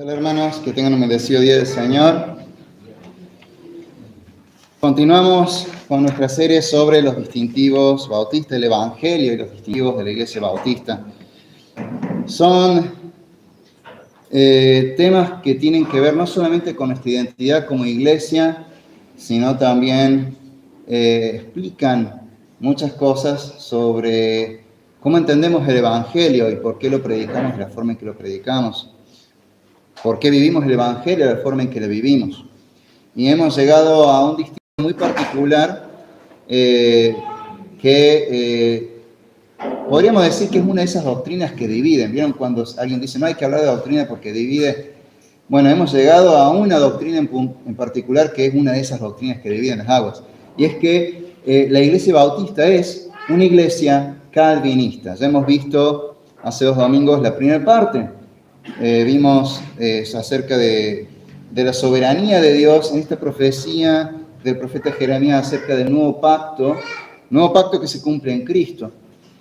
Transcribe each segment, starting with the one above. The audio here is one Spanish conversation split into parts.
tal, hermanos? Que tengan un bendecido día del Señor. Continuamos con nuestra serie sobre los distintivos bautistas del Evangelio y los distintivos de la Iglesia Bautista. Son temas que tienen que ver no solamente con nuestra identidad como iglesia, sino también explican muchas cosas sobre cómo entendemos el Evangelio y por qué lo predicamos de la forma en que lo predicamos. ¿Por qué vivimos el Evangelio de la forma en que lo vivimos? Y hemos llegado a un distintivo muy particular podríamos decir que es una de esas doctrinas que dividen. ¿Vieron cuando alguien dice no hay que hablar de doctrina porque divide? Bueno, hemos llegado a una doctrina en particular que es una de esas doctrinas que dividen las aguas. Y es que la Iglesia Bautista es una iglesia calvinista. Ya hemos visto hace 2 domingos la primera parte. Vimos acerca de la soberanía de Dios en esta profecía del profeta Jeremías acerca del nuevo pacto que se cumple en Cristo.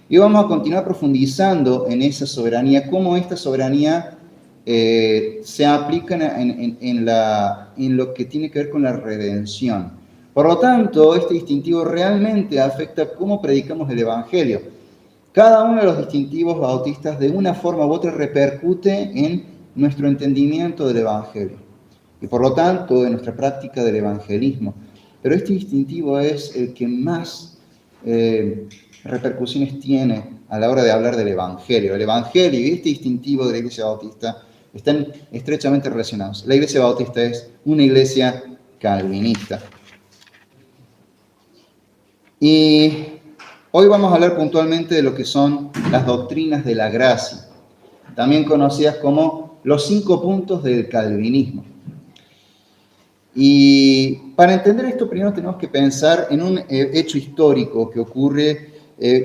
Y vamos a continuar profundizando en esa soberanía, cómo esta soberanía se aplica en lo que tiene que ver con la redención. Por lo tanto, este distintivo realmente afecta cómo predicamos el Evangelio. Cada uno de los distintivos bautistas de una forma u otra repercute en nuestro entendimiento del Evangelio y por lo tanto en nuestra práctica del evangelismo. Pero este distintivo es el que más repercusiones tiene a la hora de hablar del Evangelio. El Evangelio y este distintivo de la Iglesia Bautista están estrechamente relacionados. La Iglesia Bautista es una iglesia calvinista. Y hoy vamos a hablar puntualmente de lo que son las doctrinas de la gracia, también conocidas como los 5 puntos del calvinismo. Y para entender esto, primero tenemos que pensar en un hecho histórico que ocurre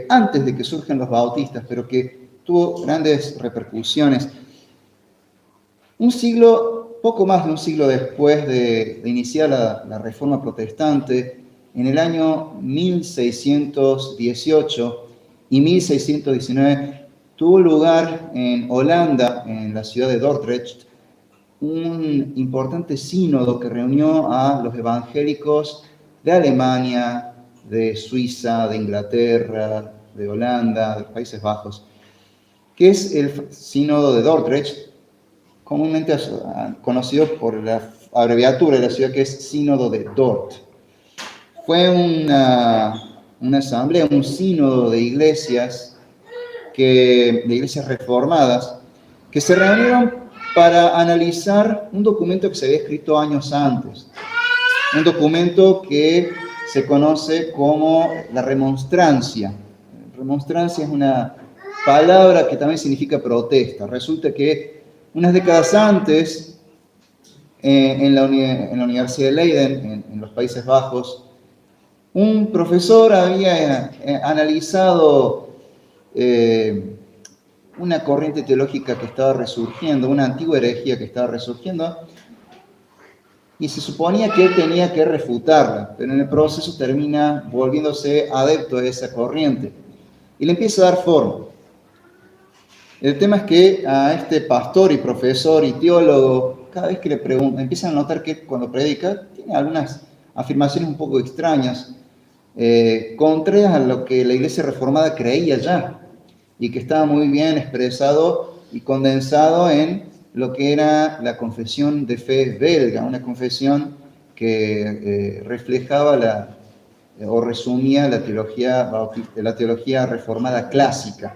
antes de que surjan los bautistas, pero que tuvo grandes repercusiones. Poco más de un siglo después de iniciar la Reforma Protestante, en el año 1618 y 1619, tuvo lugar en Holanda, en la ciudad de Dordrecht, un importante sínodo que reunió a los evangélicos de Alemania, de Suiza, de Inglaterra, de Holanda, de los Países Bajos, que es el sínodo de Dordrecht, comúnmente conocido por la abreviatura de la ciudad que es sínodo de Dort. Fue una asamblea, un sínodo de iglesias reformadas que se reunieron para analizar un documento que se había escrito años antes. Un documento que se conoce como la remonstrancia. Remonstrancia es una palabra que también significa protesta. Resulta que unas décadas antes, en la Universidad de Leiden, en los Países Bajos, un profesor había analizado una corriente teológica que estaba resurgiendo, una antigua herejía que estaba resurgiendo, y se suponía que él tenía que refutarla, pero en el proceso termina volviéndose adepto de esa corriente y le empieza a dar forma. El tema es que a este pastor y profesor y teólogo, cada vez que le preguntan, empiezan a notar que cuando predica tiene algunas afirmaciones un poco extrañas, contrarias a lo que la Iglesia Reformada creía ya, y que estaba muy bien expresado y condensado en lo que era la confesión de fe belga, una confesión que reflejaba o resumía la teología reformada clásica.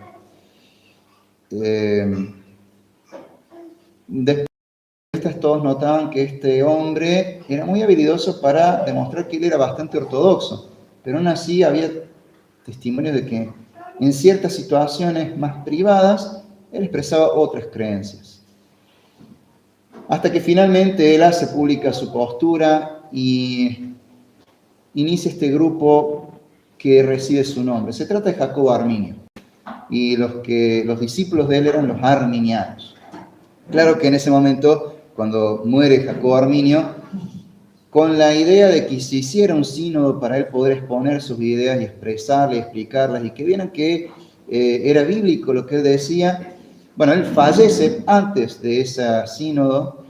Después todos notaban que este hombre era muy habilidoso para demostrar que él era bastante ortodoxo, pero aún así había testimonios de que en ciertas situaciones más privadas él expresaba otras creencias. Hasta que finalmente él hace pública su postura y inicia este grupo que recibe su nombre. Se trata de Jacobo Arminio y los discípulos de él eran los arminianos. Claro que en ese momento, cuando muere Jacobo Arminio, con la idea de que se hiciera un sínodo para él poder exponer sus ideas y expresarlas, explicarlas, y que vieran que era bíblico lo que él decía, Bueno, él fallece antes de ese sínodo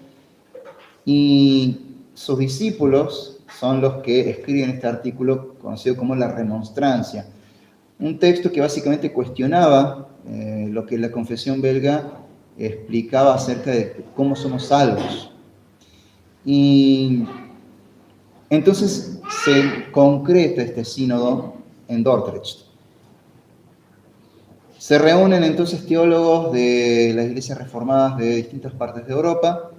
y sus discípulos son los que escriben este artículo conocido como la Remonstrancia. Un texto que básicamente cuestionaba lo que la confesión belga explicaba acerca de cómo somos salvos. Y entonces se concreta este sínodo en Dordrecht. Se reúnen entonces teólogos de las iglesias reformadas de distintas partes de Europa,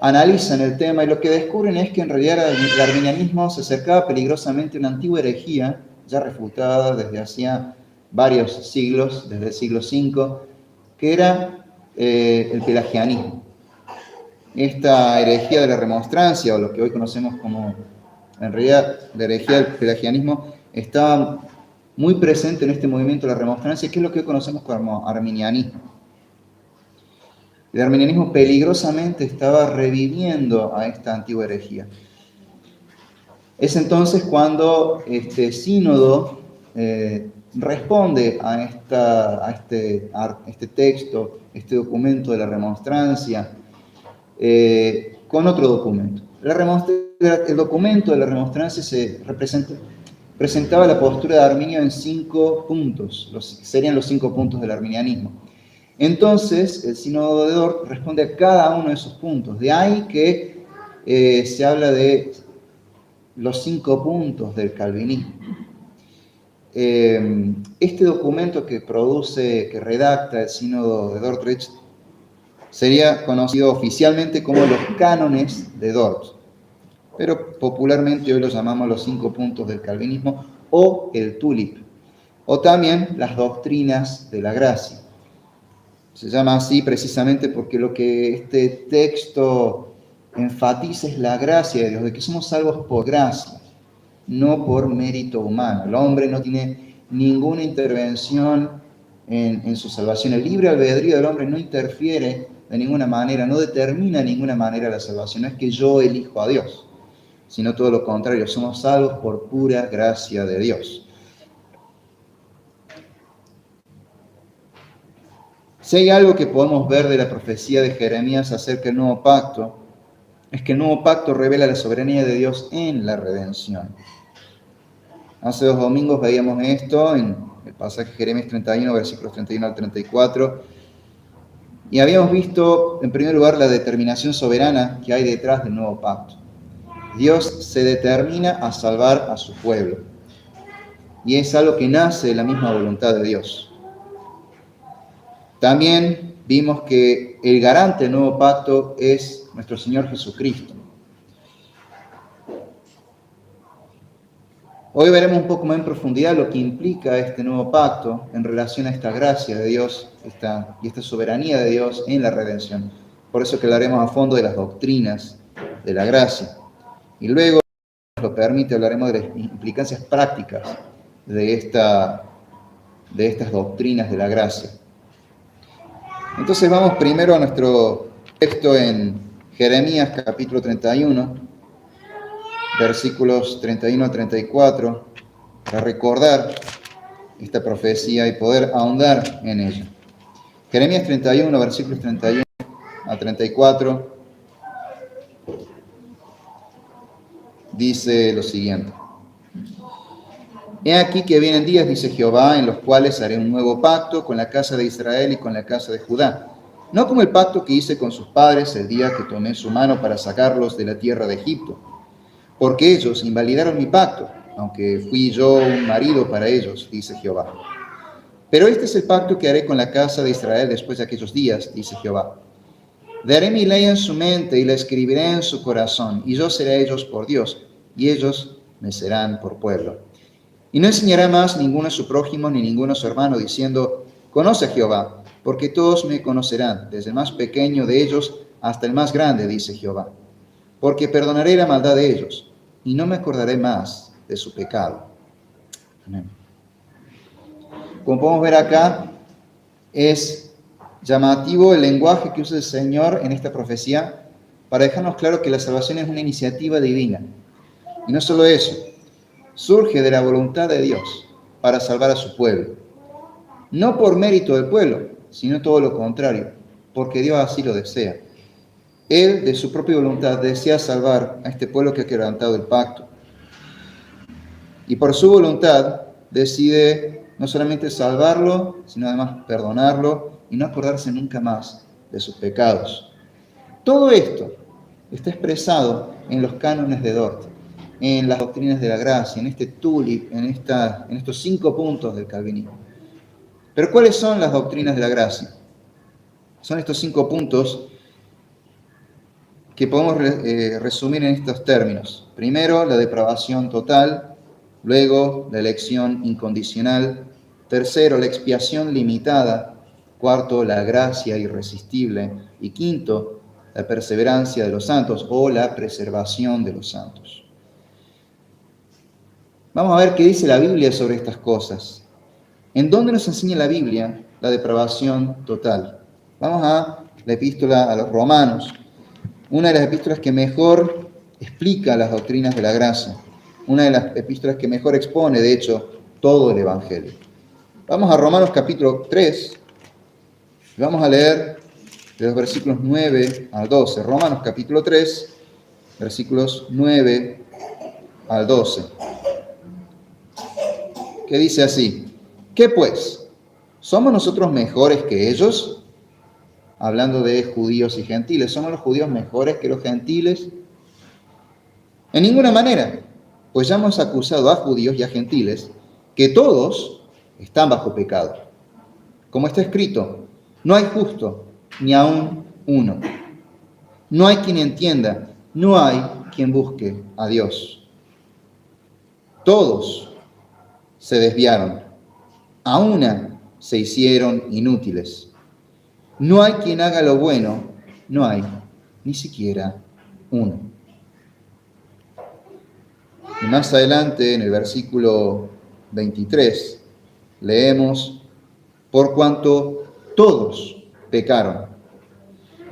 analizan el tema y lo que descubren es que en realidad el arminianismo se acercaba peligrosamente a una antigua herejía ya refutada desde hacía varios siglos, desde el siglo V, que era el pelagianismo. Esta herejía de la remonstrancia, o lo que hoy conocemos como, en realidad, la herejía del pelagianismo, estaba muy presente en este movimiento de la remonstrancia, que es lo que hoy conocemos como arminianismo. El arminianismo peligrosamente estaba reviviendo a esta antigua herejía. Es entonces cuando este sínodo responde a este texto, este documento de la remonstrancia, con otro documento. El documento de la remonstrancia presentaba la postura de Arminio en 5 puntos, serían los 5 puntos del arminianismo. Entonces, el sínodo de Dort responde a cada uno de esos puntos. De ahí que se habla de los 5 puntos del calvinismo. Este documento que redacta el sínodo de Dordrecht, sería conocido oficialmente como los cánones de Dort, pero popularmente hoy lo llamamos los 5 puntos del calvinismo o el tulip, o también las doctrinas de la gracia. Se llama así precisamente porque lo que este texto enfatiza es la gracia de Dios, de que somos salvos por gracia, no por mérito humano. El hombre no tiene ninguna intervención en su salvación. El libre albedrío del hombre no interfiere de ninguna manera, no determina de ninguna manera la salvación. No es que yo elijo a Dios, sino todo lo contrario, somos salvos por pura gracia de Dios. Si hay algo que podemos ver de la profecía de Jeremías acerca del nuevo pacto, es que el nuevo pacto revela la soberanía de Dios en la redención. Hace 2 domingos veíamos esto en el pasaje de Jeremías 31, versículos 31 al 34, y habíamos visto, en primer lugar, la determinación soberana que hay detrás del nuevo pacto. Dios se determina a salvar a su pueblo, y es algo que nace de la misma voluntad de Dios. También vimos que el garante del nuevo pacto es nuestro Señor Jesucristo. Hoy veremos un poco más en profundidad lo que implica este nuevo pacto en relación a esta gracia de Dios y esta soberanía de Dios en la redención. Por eso que hablaremos a fondo de las doctrinas de la gracia. Y luego, si nos lo permite, hablaremos de las implicancias prácticas de estas doctrinas de la gracia. Entonces vamos primero a nuestro texto en Jeremías capítulo 31, versículos 31 a 34, para recordar esta profecía y poder ahondar en ella. Jeremías 31, versículos 31 a 34, dice lo siguiente. He aquí que vienen días, dice Jehová, en los cuales haré un nuevo pacto con la casa de Israel y con la casa de Judá. No como el pacto que hice con sus padres el día que tomé su mano para sacarlos de la tierra de Egipto. Porque ellos invalidaron mi pacto, aunque fui yo un marido para ellos, dice Jehová. Pero este es el pacto que haré con la casa de Israel después de aquellos días, dice Jehová. Daré mi ley en su mente y la escribiré en su corazón, y yo seré a ellos por Dios, y ellos me serán por pueblo. Y no enseñará más ninguno a su prójimo ni ninguno a su hermano, diciendo, conoce a Jehová, porque todos me conocerán, desde el más pequeño de ellos hasta el más grande, dice Jehová. Porque perdonaré la maldad de ellos, y no me acordaré más de su pecado. Amén. Como podemos ver acá, es llamativo el lenguaje que usa el Señor en esta profecía para dejarnos claro que la salvación es una iniciativa divina. Y no solo eso, surge de la voluntad de Dios para salvar a su pueblo. No por mérito del pueblo, sino todo lo contrario, porque Dios así lo desea. Él, de su propia voluntad, desea salvar a este pueblo que ha quebrantado el pacto. Y por su voluntad decide no solamente salvarlo, sino además perdonarlo y no acordarse nunca más de sus pecados. Todo esto está expresado en los cánones de Dort, en las doctrinas de la gracia, en este tulip, en estos 5 puntos del calvinismo. Pero ¿cuáles son las doctrinas de la gracia? Son estos 5 puntos que podemos resumir en estos términos. Primero, la depravación total. Luego, la elección incondicional. Tercero, la expiación limitada. Cuarto, la gracia irresistible. Y quinto, la perseverancia de los santos o la preservación de los santos. Vamos a ver qué dice la Biblia sobre estas cosas. ¿En dónde nos enseña la Biblia la depravación total? Vamos a la epístola a los Romanos, una de las epístolas que mejor explica las doctrinas de la gracia, una de las epístolas que mejor expone, de hecho, todo el Evangelio. Vamos a Romanos capítulo 3, y vamos a leer de los versículos 9 al 12. Romanos capítulo 3, versículos 9 al 12. Que dice así: ¿Qué pues? ¿Somos nosotros mejores que ellos? Hablando de judíos y gentiles. ¿Somos los judíos mejores que los gentiles? En ninguna manera, pues ya hemos acusado a judíos y a gentiles que todos están bajo pecado. Como está escrito, no hay justo, ni aun uno. No hay quien entienda, no hay quien busque a Dios. Todos se desviaron, a una se hicieron inútiles. No hay quien haga lo bueno, no hay ni siquiera uno. Y más adelante, en el versículo 23, leemos: por cuanto todos pecaron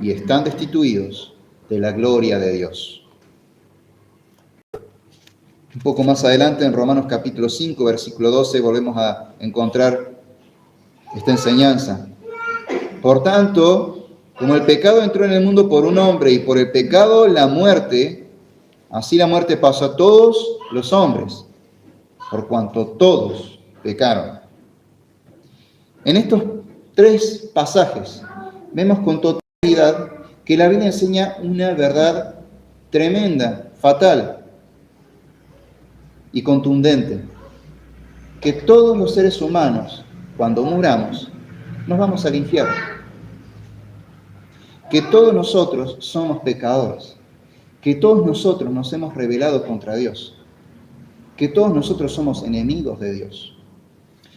y están destituidos de la gloria de Dios. Un poco más adelante, en Romanos capítulo 5, versículo 12, volvemos a encontrar esta enseñanza. Por tanto, como el pecado entró en el mundo por un hombre y por el pecado la muerte, así la muerte pasó a todos los hombres, por cuanto todos pecaron. En estos 3 pasajes vemos con total claridad que la Biblia enseña una verdad tremenda, fatal y contundente, que todos los seres humanos, cuando muramos, nos vamos al infierno. Que todos nosotros somos pecadores, que todos nosotros nos hemos rebelado contra Dios, que todos nosotros somos enemigos de Dios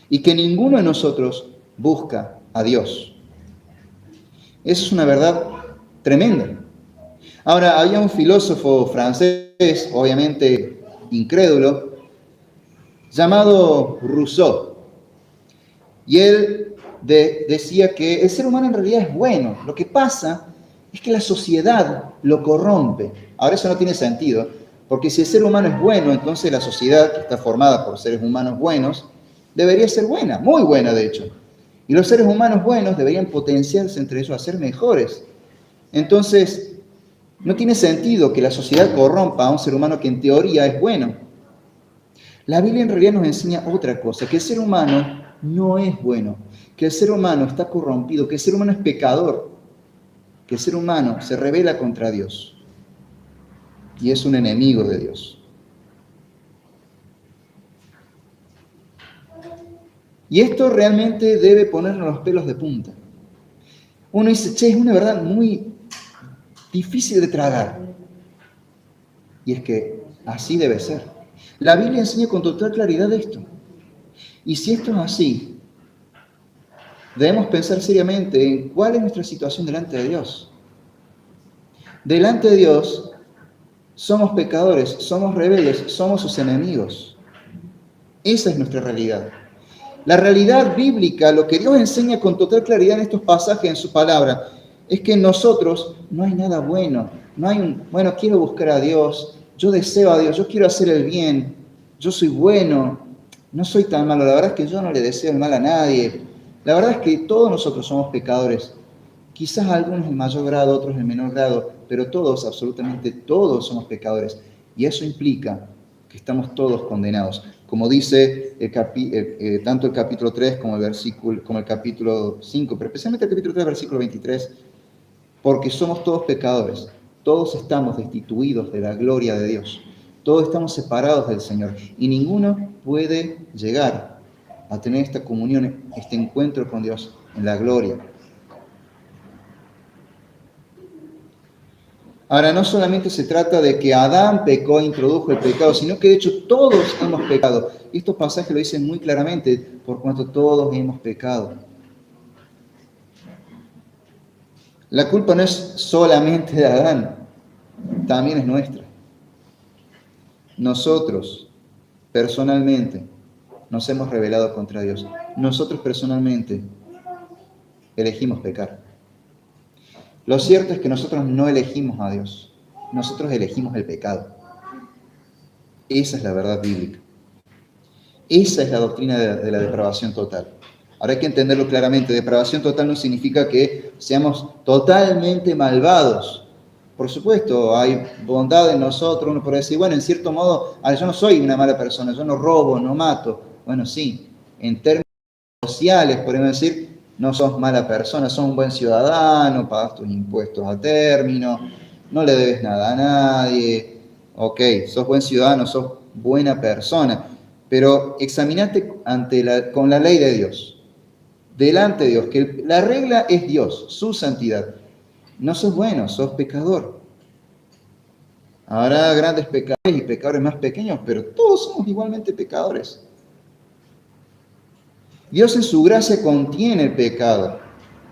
y que ninguno de nosotros busca a Dios. Eso es una verdad tremenda. Ahora, había un filósofo francés, obviamente incrédulo, llamado Rousseau, y él decía que el ser humano en realidad es bueno. Lo que pasa es que la sociedad lo corrompe. Ahora, eso no tiene sentido, porque si el ser humano es bueno, entonces la sociedad, que está formada por seres humanos buenos, debería ser buena, muy buena de hecho. Y los seres humanos buenos deberían potenciarse entre ellos a ser mejores. Entonces, no tiene sentido que la sociedad corrompa a un ser humano que en teoría es bueno. La Biblia en realidad nos enseña otra cosa, que el ser humano no es bueno, que el ser humano está corrompido, que el ser humano es pecador, que el ser humano se rebela contra Dios y es un enemigo de Dios. Y esto realmente debe ponernos los pelos de punta. Uno dice, che, es una verdad muy difícil de tragar. Y es que así debe ser. La Biblia enseña con total claridad esto. Y si esto es así, debemos pensar seriamente en cuál es nuestra situación delante de Dios. Delante de Dios somos pecadores, somos rebeldes, somos sus enemigos. Esa es nuestra realidad. La realidad bíblica, lo que Dios enseña con total claridad en estos pasajes, en su palabra, es que en nosotros no hay nada bueno. No hay bueno, quiero buscar a Dios, yo deseo a Dios, yo quiero hacer el bien, yo soy bueno, no soy tan malo. La verdad es que yo no le deseo el mal a nadie. La verdad es que todos nosotros somos pecadores. Quizás algunos en mayor grado, otros en menor grado, pero todos, absolutamente todos somos pecadores. Y eso implica que estamos todos condenados. Como dice tanto el capítulo 3 como el capítulo 5, pero especialmente el capítulo 3, versículo 23, porque somos todos pecadores. Todos estamos destituidos de la gloria de Dios. Todos estamos separados del Señor. Y ninguno puede llegar a tener esta comunión, este encuentro con Dios en la gloria. Ahora, no solamente se trata de que Adán pecó e introdujo el pecado, sino que de hecho todos hemos pecado. Y estos pasajes lo dicen muy claramente, por cuanto todos hemos pecado. La culpa no es solamente de Adán, también es nuestra. Nosotros, personalmente, nos hemos rebelado contra Dios. Nosotros, personalmente, elegimos pecar. Lo cierto es que nosotros no elegimos a Dios, nosotros elegimos el pecado. Esa es la verdad bíblica. Esa es la doctrina de la depravación total. Ahora hay que entenderlo claramente. Depravación total no significa que seamos totalmente malvados. Por supuesto, hay bondad en nosotros. Uno puede decir, bueno, en cierto modo, yo no soy una mala persona, yo no robo, no mato. Bueno, sí, en términos sociales podemos decir, no sos mala persona, sos un buen ciudadano, pagas tus impuestos a término, no le debes nada a nadie, ok, sos buen ciudadano, sos buena persona, pero examinate con la ley de Dios, delante de Dios, que la regla es Dios, su santidad. No sos bueno, sos pecador. Habrá grandes pecadores y pecadores más pequeños, pero todos somos igualmente pecadores. Dios en su gracia contiene el pecado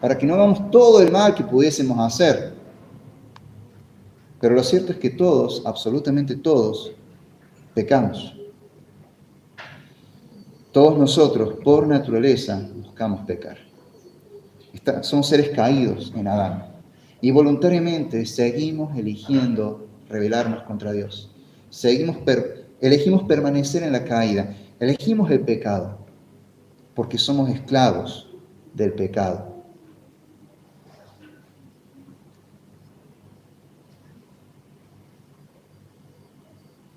para que no hagamos todo el mal que pudiésemos hacer. Pero lo cierto es que todos, absolutamente todos, pecamos. Todos nosotros, por naturaleza, buscamos pecar. Somos seres caídos en Adán. Y voluntariamente seguimos eligiendo rebelarnos contra Dios. Elegimos permanecer en la caída. Elegimos el pecado. Porque somos esclavos del pecado.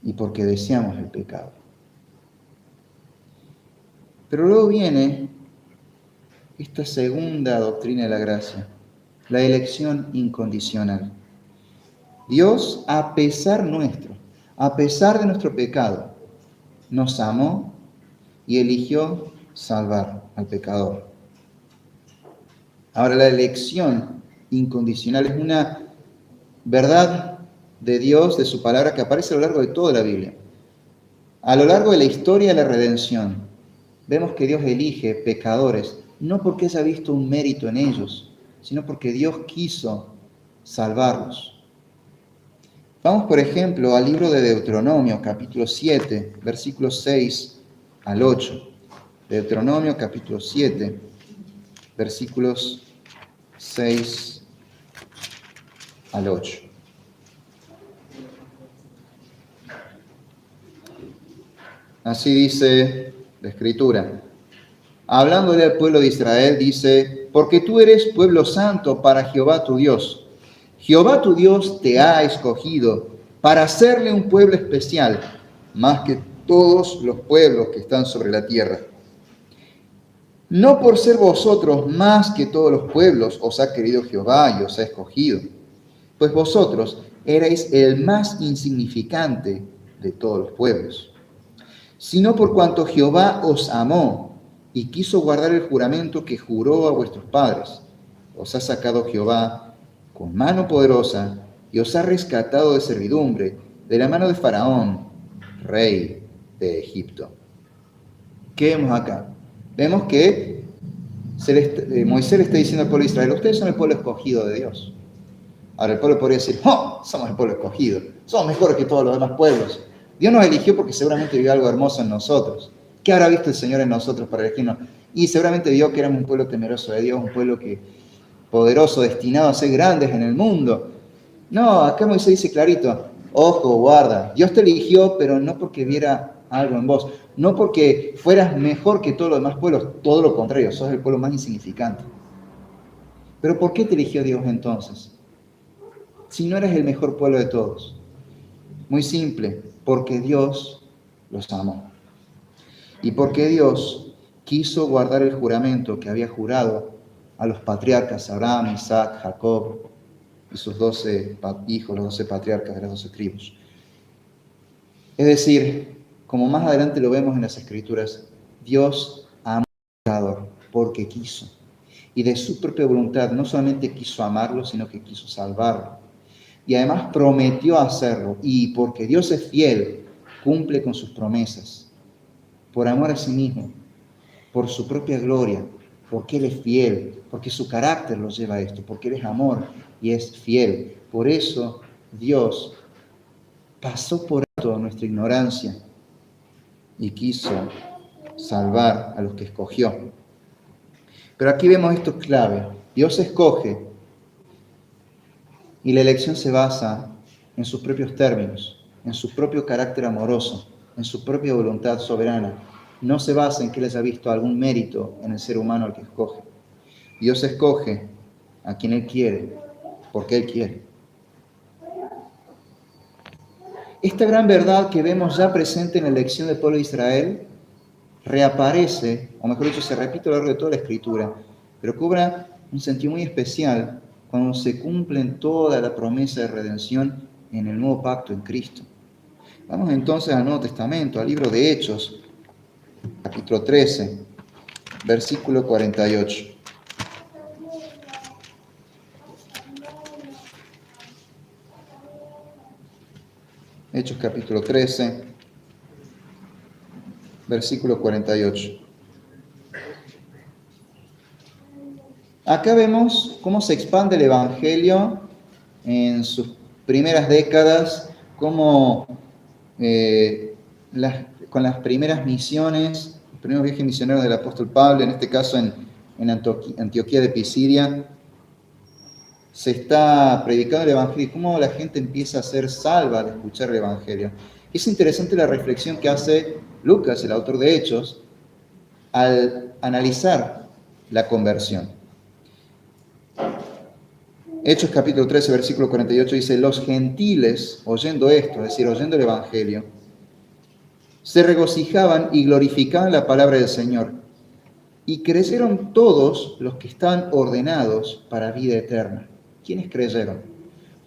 Y porque deseamos el pecado. Pero luego viene esta segunda doctrina de la gracia, la elección incondicional. Dios, a pesar de nuestro pecado, nos amó y eligió salvar al pecador. Ahora, la elección incondicional es una verdad de Dios, de su palabra, que aparece a lo largo de toda la Biblia. A lo largo de la historia de la redención, vemos que Dios elige pecadores, no porque haya visto un mérito en ellos, sino porque Dios quiso salvarlos. Vamos, por ejemplo, al libro de Deuteronomio, capítulo 7, versículos 6 al 8. Deuteronomio, capítulo 7, versículos 6 al 8. Así dice la Escritura. Hablándole al pueblo de Israel, dice, porque tú eres pueblo santo para Jehová tu Dios. Jehová tu Dios te ha escogido para hacerle un pueblo especial, más que todos los pueblos que están sobre la tierra. No por ser vosotros más que todos los pueblos os ha querido Jehová y os ha escogido, pues vosotros erais el más insignificante de todos los pueblos, sino por cuanto Jehová os amó y quiso guardar el juramento que juró a vuestros padres. Os ha sacado Jehová con mano poderosa y os ha rescatado de servidumbre, de la mano de Faraón, rey de Egipto. ¿Qué vemos acá? Vemos que Moisés le está diciendo al pueblo de Israel, ustedes son el pueblo escogido de Dios. Ahora el pueblo podría decir, ¡oh! Somos el pueblo escogido, somos mejores que todos los demás pueblos. Dios nos eligió porque seguramente vio algo hermoso en nosotros. ¿Qué habrá visto el Señor en nosotros para elegirnos? Y seguramente vio que éramos un pueblo temeroso de Dios, un pueblo poderoso, destinado a ser grandes en el mundo. No, acá Moisés dice clarito, ojo, guarda, Dios te eligió, pero no porque viera algo en vos. No porque fueras mejor que todos los demás pueblos, todo lo contrario, sos el pueblo más insignificante. Pero ¿por qué te eligió Dios entonces? Si no eres el mejor pueblo de todos. Muy simple, porque Dios los amó. Y porque Dios quiso guardar el juramento que había jurado a los patriarcas Abraham, Isaac, Jacob y sus 12 hijos, los 12 patriarcas de las 12 tribus. Es decir, como más adelante lo vemos en las Escrituras, Dios amó al pecador porque quiso. Y de su propia voluntad no solamente quiso amarlo, sino que quiso salvarlo. Y además prometió hacerlo. Y porque Dios es fiel, cumple con sus promesas. Por amor a sí mismo, por su propia gloria, porque Él es fiel, porque su carácter lo lleva a esto, porque Él es amor y es fiel. Por eso Dios pasó por alto nuestra ignorancia y quiso salvar a los que escogió. Pero aquí vemos esto clave. Dios escoge y la elección se basa en sus propios términos, en su propio carácter amoroso, en su propia voluntad soberana. No se basa en que Él haya visto algún mérito en el ser humano al que escoge. Dios escoge a quien Él quiere, porque Él quiere. Esta gran verdad que vemos ya presente en la elección del pueblo de Israel reaparece, o mejor dicho, se repite a lo largo de toda la Escritura, pero cobra un sentido muy especial cuando se cumplen toda la promesa de redención en el nuevo pacto en Cristo. Vamos entonces al Nuevo Testamento, al libro de Hechos, capítulo 13, versículo 48. Hechos capítulo 13, versículo 48. Acá vemos cómo se expande el Evangelio en sus primeras décadas, cómo con las primeras misiones, los primeros viajes misioneros del apóstol Pablo, en este caso en Antioquía de Pisidia, se está predicando el Evangelio y cómo la gente empieza a ser salva al escuchar el Evangelio. Es interesante la reflexión que hace Lucas, el autor de Hechos, al analizar la conversión. Hechos capítulo 13, versículo 48 dice, los gentiles, oyendo esto, es decir, oyendo el Evangelio, se regocijaban y glorificaban la palabra del Señor. Y creyeron todos los que estaban ordenados para vida eterna. ¿Quiénes creyeron?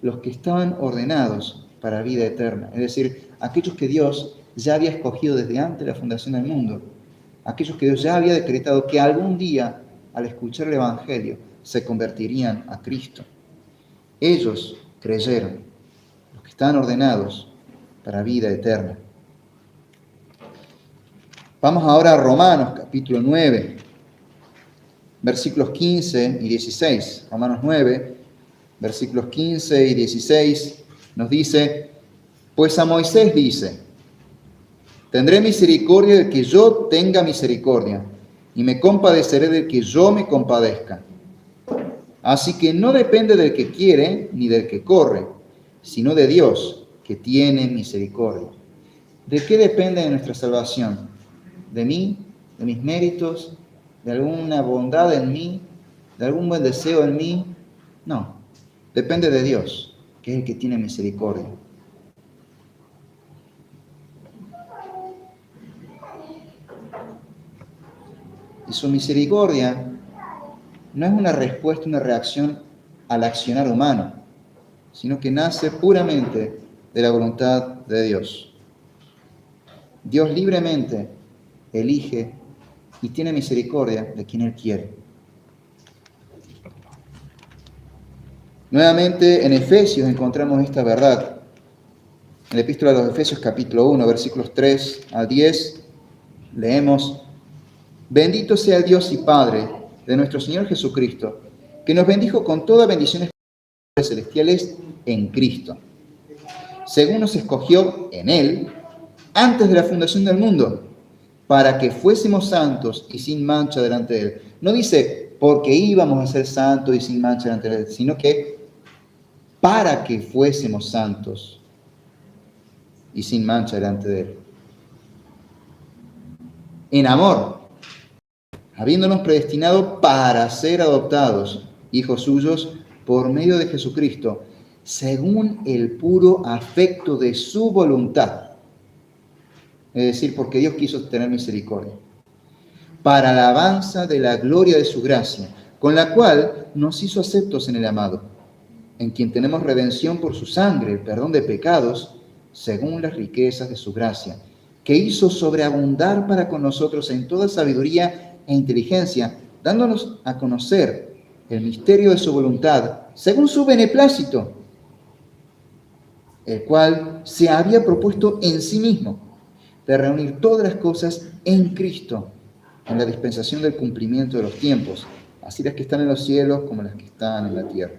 Los que estaban ordenados para vida eterna. Es decir, aquellos que Dios ya había escogido desde antes de la fundación del mundo. Aquellos que Dios ya había decretado que algún día, al escuchar el Evangelio, se convertirían a Cristo. Ellos creyeron, los que estaban ordenados para vida eterna. Vamos ahora a Romanos, capítulo 9, versículos 15 y 16. Romanos 9, versículos 15 y 16 nos dice, pues a Moisés dice, tendré misericordia del que yo tenga misericordia, y me compadeceré del que yo me compadezca. Así que no depende del que quiere ni del que corre, sino de Dios, que tiene misericordia. ¿De qué depende de nuestra salvación? ¿De mí? ¿De mis méritos? ¿De alguna bondad en mí? ¿De algún buen deseo en mí? No, depende de Dios, que es el que tiene misericordia. Y su misericordia no es una respuesta, una reacción al accionar humano, sino que nace puramente de la voluntad de Dios. Dios libremente elige y tiene misericordia de quien Él quiere. Nuevamente en Efesios encontramos esta verdad. En la epístola de los Efesios capítulo 1, versículos 3 a 10, leemos, bendito sea el Dios y Padre de nuestro Señor Jesucristo, que nos bendijo con toda bendición celestiales en Cristo, según nos escogió en Él antes de la fundación del mundo, para que fuésemos santos y sin mancha delante de Él. No dice porque íbamos a ser santos y sin mancha delante de Él, sino que para que fuésemos santos y sin mancha delante de Él. en amor, habiéndonos predestinado para ser adoptados, hijos suyos, por medio de Jesucristo, según el puro afecto de su voluntad. Es decir, porque Dios quiso tener misericordia, para la alabanza de la gloria de su gracia, con la cual nos hizo aceptos en el amado, en quien tenemos redención por su sangre, el perdón de pecados, según las riquezas de su gracia, que hizo sobreabundar para con nosotros en toda sabiduría e inteligencia, dándonos a conocer el misterio de su voluntad, según su beneplácito, el cual se había propuesto en sí mismo, de reunir todas las cosas en Cristo, en la dispensación del cumplimiento de los tiempos, así las que están en los cielos como las que están en la tierra.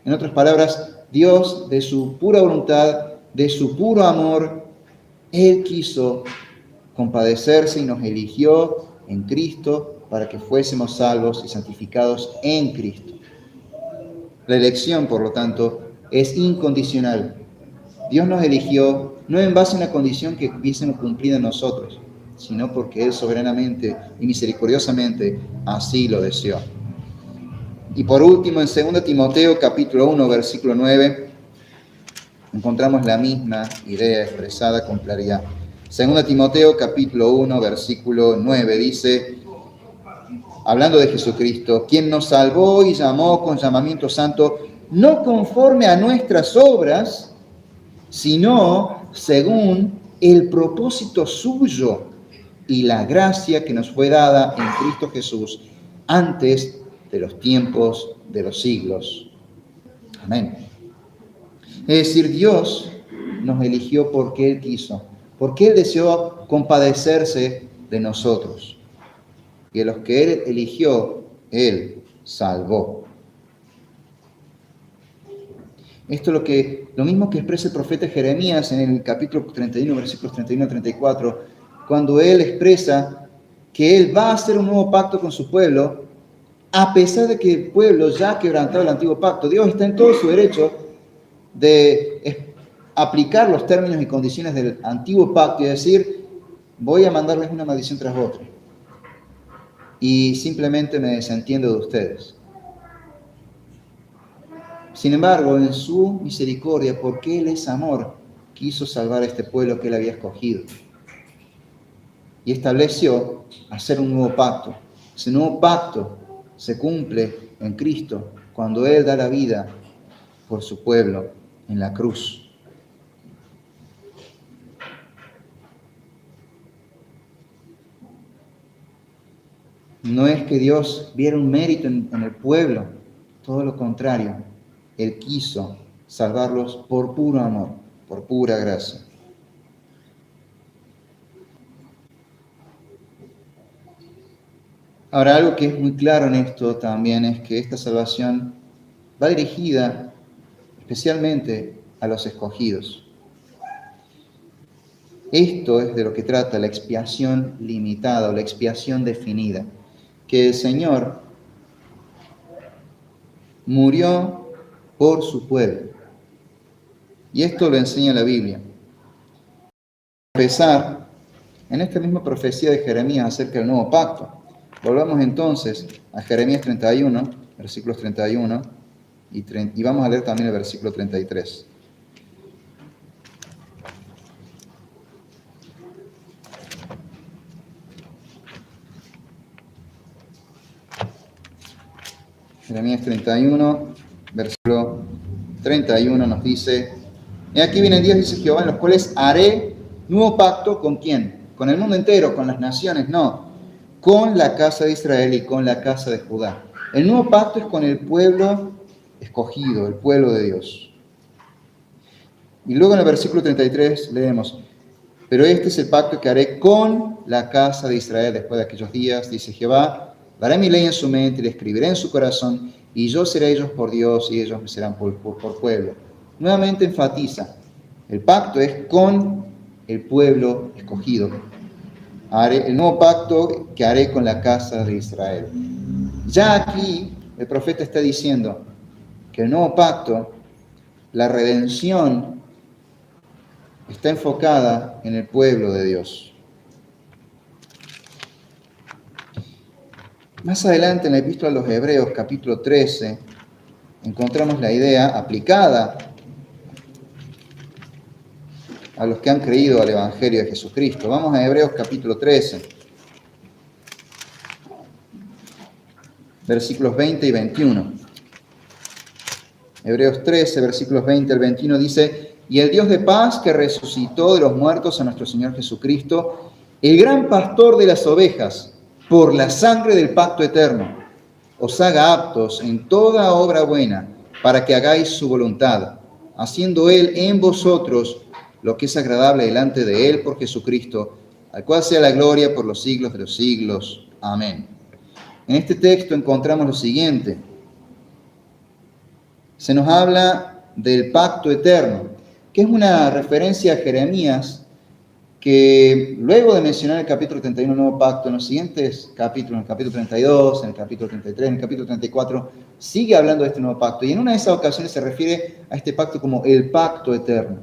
En otras palabras, Dios, de su pura voluntad, de su puro amor, Él quiso compadecerse y nos eligió en Cristo para que fuésemos salvos y santificados en Cristo. La elección, por lo tanto, es incondicional. Dios nos eligió no en base a una condición que hubiésemos cumplido nosotros, sino porque Él soberanamente y misericordiosamente así lo deseó. Y por último, en 2 Timoteo capítulo 1, versículo 9, encontramos la misma idea expresada con claridad. 2 Timoteo capítulo 1, versículo 9 dice, hablando de Jesucristo, quien nos salvó y llamó con llamamiento santo, no conforme a nuestras obras, sino según el propósito suyo y la gracia que nos fue dada en Cristo Jesús antes de los tiempos de los siglos. Amén. Es decir, Dios nos eligió porque Él quiso, porque Él deseó compadecerse de nosotros. Y a los que Él eligió, Él salvó. Esto es lo mismo que expresa el profeta Jeremías en el capítulo 31, versículos 31 a 34, cuando él expresa que él va a hacer un nuevo pacto con su pueblo, a pesar de que el pueblo ya ha quebrantado el antiguo pacto. Dios está en todo su derecho de aplicar los términos y condiciones del antiguo pacto y decir, voy a mandarles una maldición tras otra. Y simplemente me desentiendo de ustedes. Sin embargo, en su misericordia, porque Él es amor, quiso salvar a este pueblo que Él había escogido. Y estableció hacer un nuevo pacto. Ese nuevo pacto se cumple en Cristo cuando Él da la vida por su pueblo en la cruz. No es que Dios viera un mérito en el pueblo, todo lo contrario. Él quiso salvarlos por puro amor, por pura gracia. Ahora, algo que es muy claro en esto también es que esta salvación va dirigida especialmente a los escogidos. Esto es de lo que trata la expiación limitada o la expiación definida, que el Señor murió por su pueblo. Y esto lo enseña la Biblia. A empezar en esta misma profecía de Jeremías acerca del nuevo pacto. Volvamos entonces a Jeremías 31, versículos 31 y vamos a leer también el versículo 33. Jeremías 31, versículo 31 nos dice, y aquí vienen días, dice Jehová, en los cuales haré nuevo pacto ¿con quién? Con el mundo entero, con las naciones, no, con la casa de Israel y con la casa de Judá. El nuevo pacto es con el pueblo escogido, el pueblo de Dios. Y luego en el versículo 33 leemos, pero este es el pacto que haré con la casa de Israel después de aquellos días, dice Jehová, daré mi ley en su mente y la escribiré en su corazón, y yo seré ellos por Dios y ellos me serán por pueblo. Nuevamente enfatiza, el pacto es con el pueblo escogido. Haré el nuevo pacto que haré con la casa de Israel. Ya aquí el profeta está diciendo que el nuevo pacto, la redención, está enfocada en el pueblo de Dios. Más adelante en la Epístola a los Hebreos, capítulo 13, encontramos la idea aplicada a los que han creído al Evangelio de Jesucristo. Vamos a Hebreos capítulo 13, versículos 20 y 21. Hebreos 13, versículos 20 al 21 dice: y el Dios de paz que resucitó de los muertos a nuestro Señor Jesucristo, el gran pastor de las ovejas, por la sangre del pacto eterno, os haga aptos en toda obra buena, para que hagáis su voluntad, haciendo Él en vosotros lo que es agradable delante de Él por Jesucristo, al cual sea la gloria por los siglos de los siglos. Amén. En este texto encontramos lo siguiente. Se nos habla del pacto eterno, que es una referencia a Jeremías, que luego de mencionar el capítulo 31, el nuevo pacto, en los siguientes capítulos, en el capítulo 32, en el capítulo 33, en el capítulo 34, sigue hablando de este nuevo pacto. Y en una de esas ocasiones se refiere a este pacto como el pacto eterno.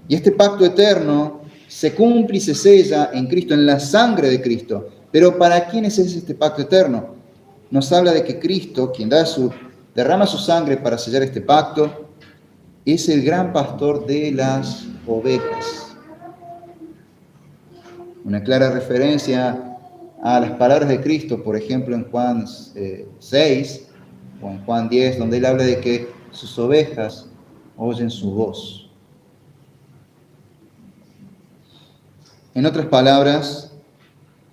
Y este pacto eterno se cumple y se sella en Cristo, en la sangre de Cristo. Pero ¿para quiénes es este pacto eterno? Nos habla de que Cristo, quien derrama su sangre para sellar este pacto, es el gran pastor de las ovejas. Una clara referencia a las palabras de Cristo, por ejemplo, en Juan 6 o en Juan 10, donde Él habla de que sus ovejas oyen su voz. En otras palabras,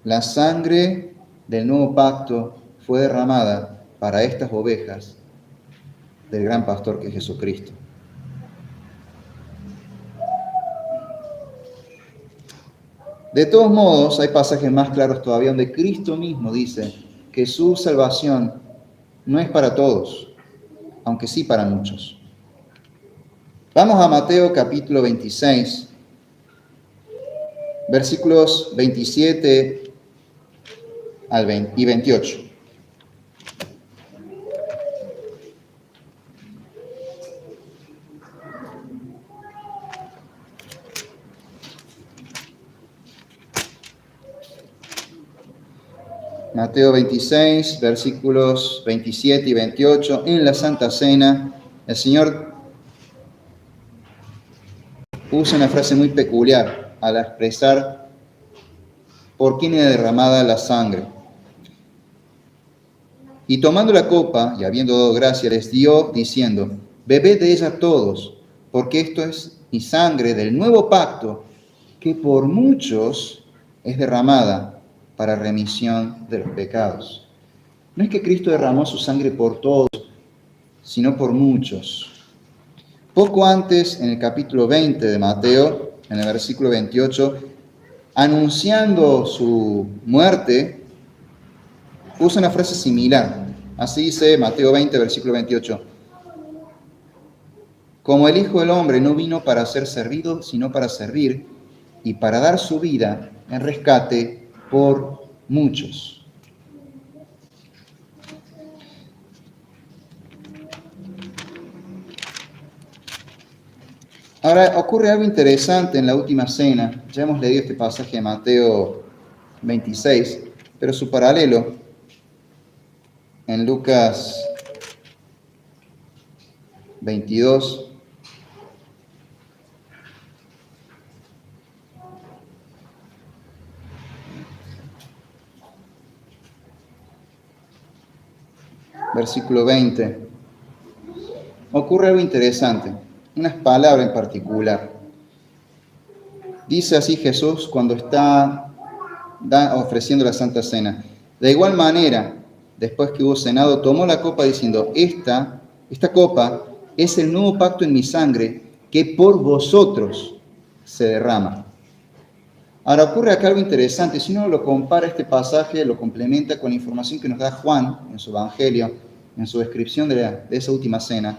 la sangre del nuevo pacto fue derramada para estas ovejas del gran pastor que es Jesucristo. De todos modos, hay pasajes más claros todavía donde Cristo mismo dice que su salvación no es para todos, aunque sí para muchos. Vamos a Mateo capítulo 26, versículos 27 y 28. Mateo 26, versículos 27 y 28, en la Santa Cena, el Señor usa una frase muy peculiar al expresar por quién era derramada la sangre. Y tomando la copa, y habiendo dado gracia, les dio, diciendo: bebed de ella todos, porque esto es mi sangre del nuevo pacto, que por muchos es derramada para remisión de los pecados. No es que Cristo derramó su sangre por todos, sino por muchos. Poco antes, en el capítulo 20 de Mateo, en el versículo 28, anunciando su muerte, usa una frase similar. Así dice Mateo 20, versículo 28. Como el Hijo del Hombre no vino para ser servido, sino para servir y para dar su vida en rescate por muchos. Ahora, ocurre algo interesante en la última cena. Ya hemos leído este pasaje de Mateo 26, pero su paralelo en Lucas 22, versículo 20. Ocurre algo interesante, unas palabras en particular. Dice así Jesús cuando está ofreciendo la Santa Cena: de igual manera, después que hubo cenado, tomó la copa diciendo: esta copa es el nuevo pacto en mi sangre, que por vosotros se derrama. Ahora ocurre acá algo interesante. Si uno lo compara este pasaje, lo complementa con la información que nos da Juan en su Evangelio, en su descripción de esa última cena,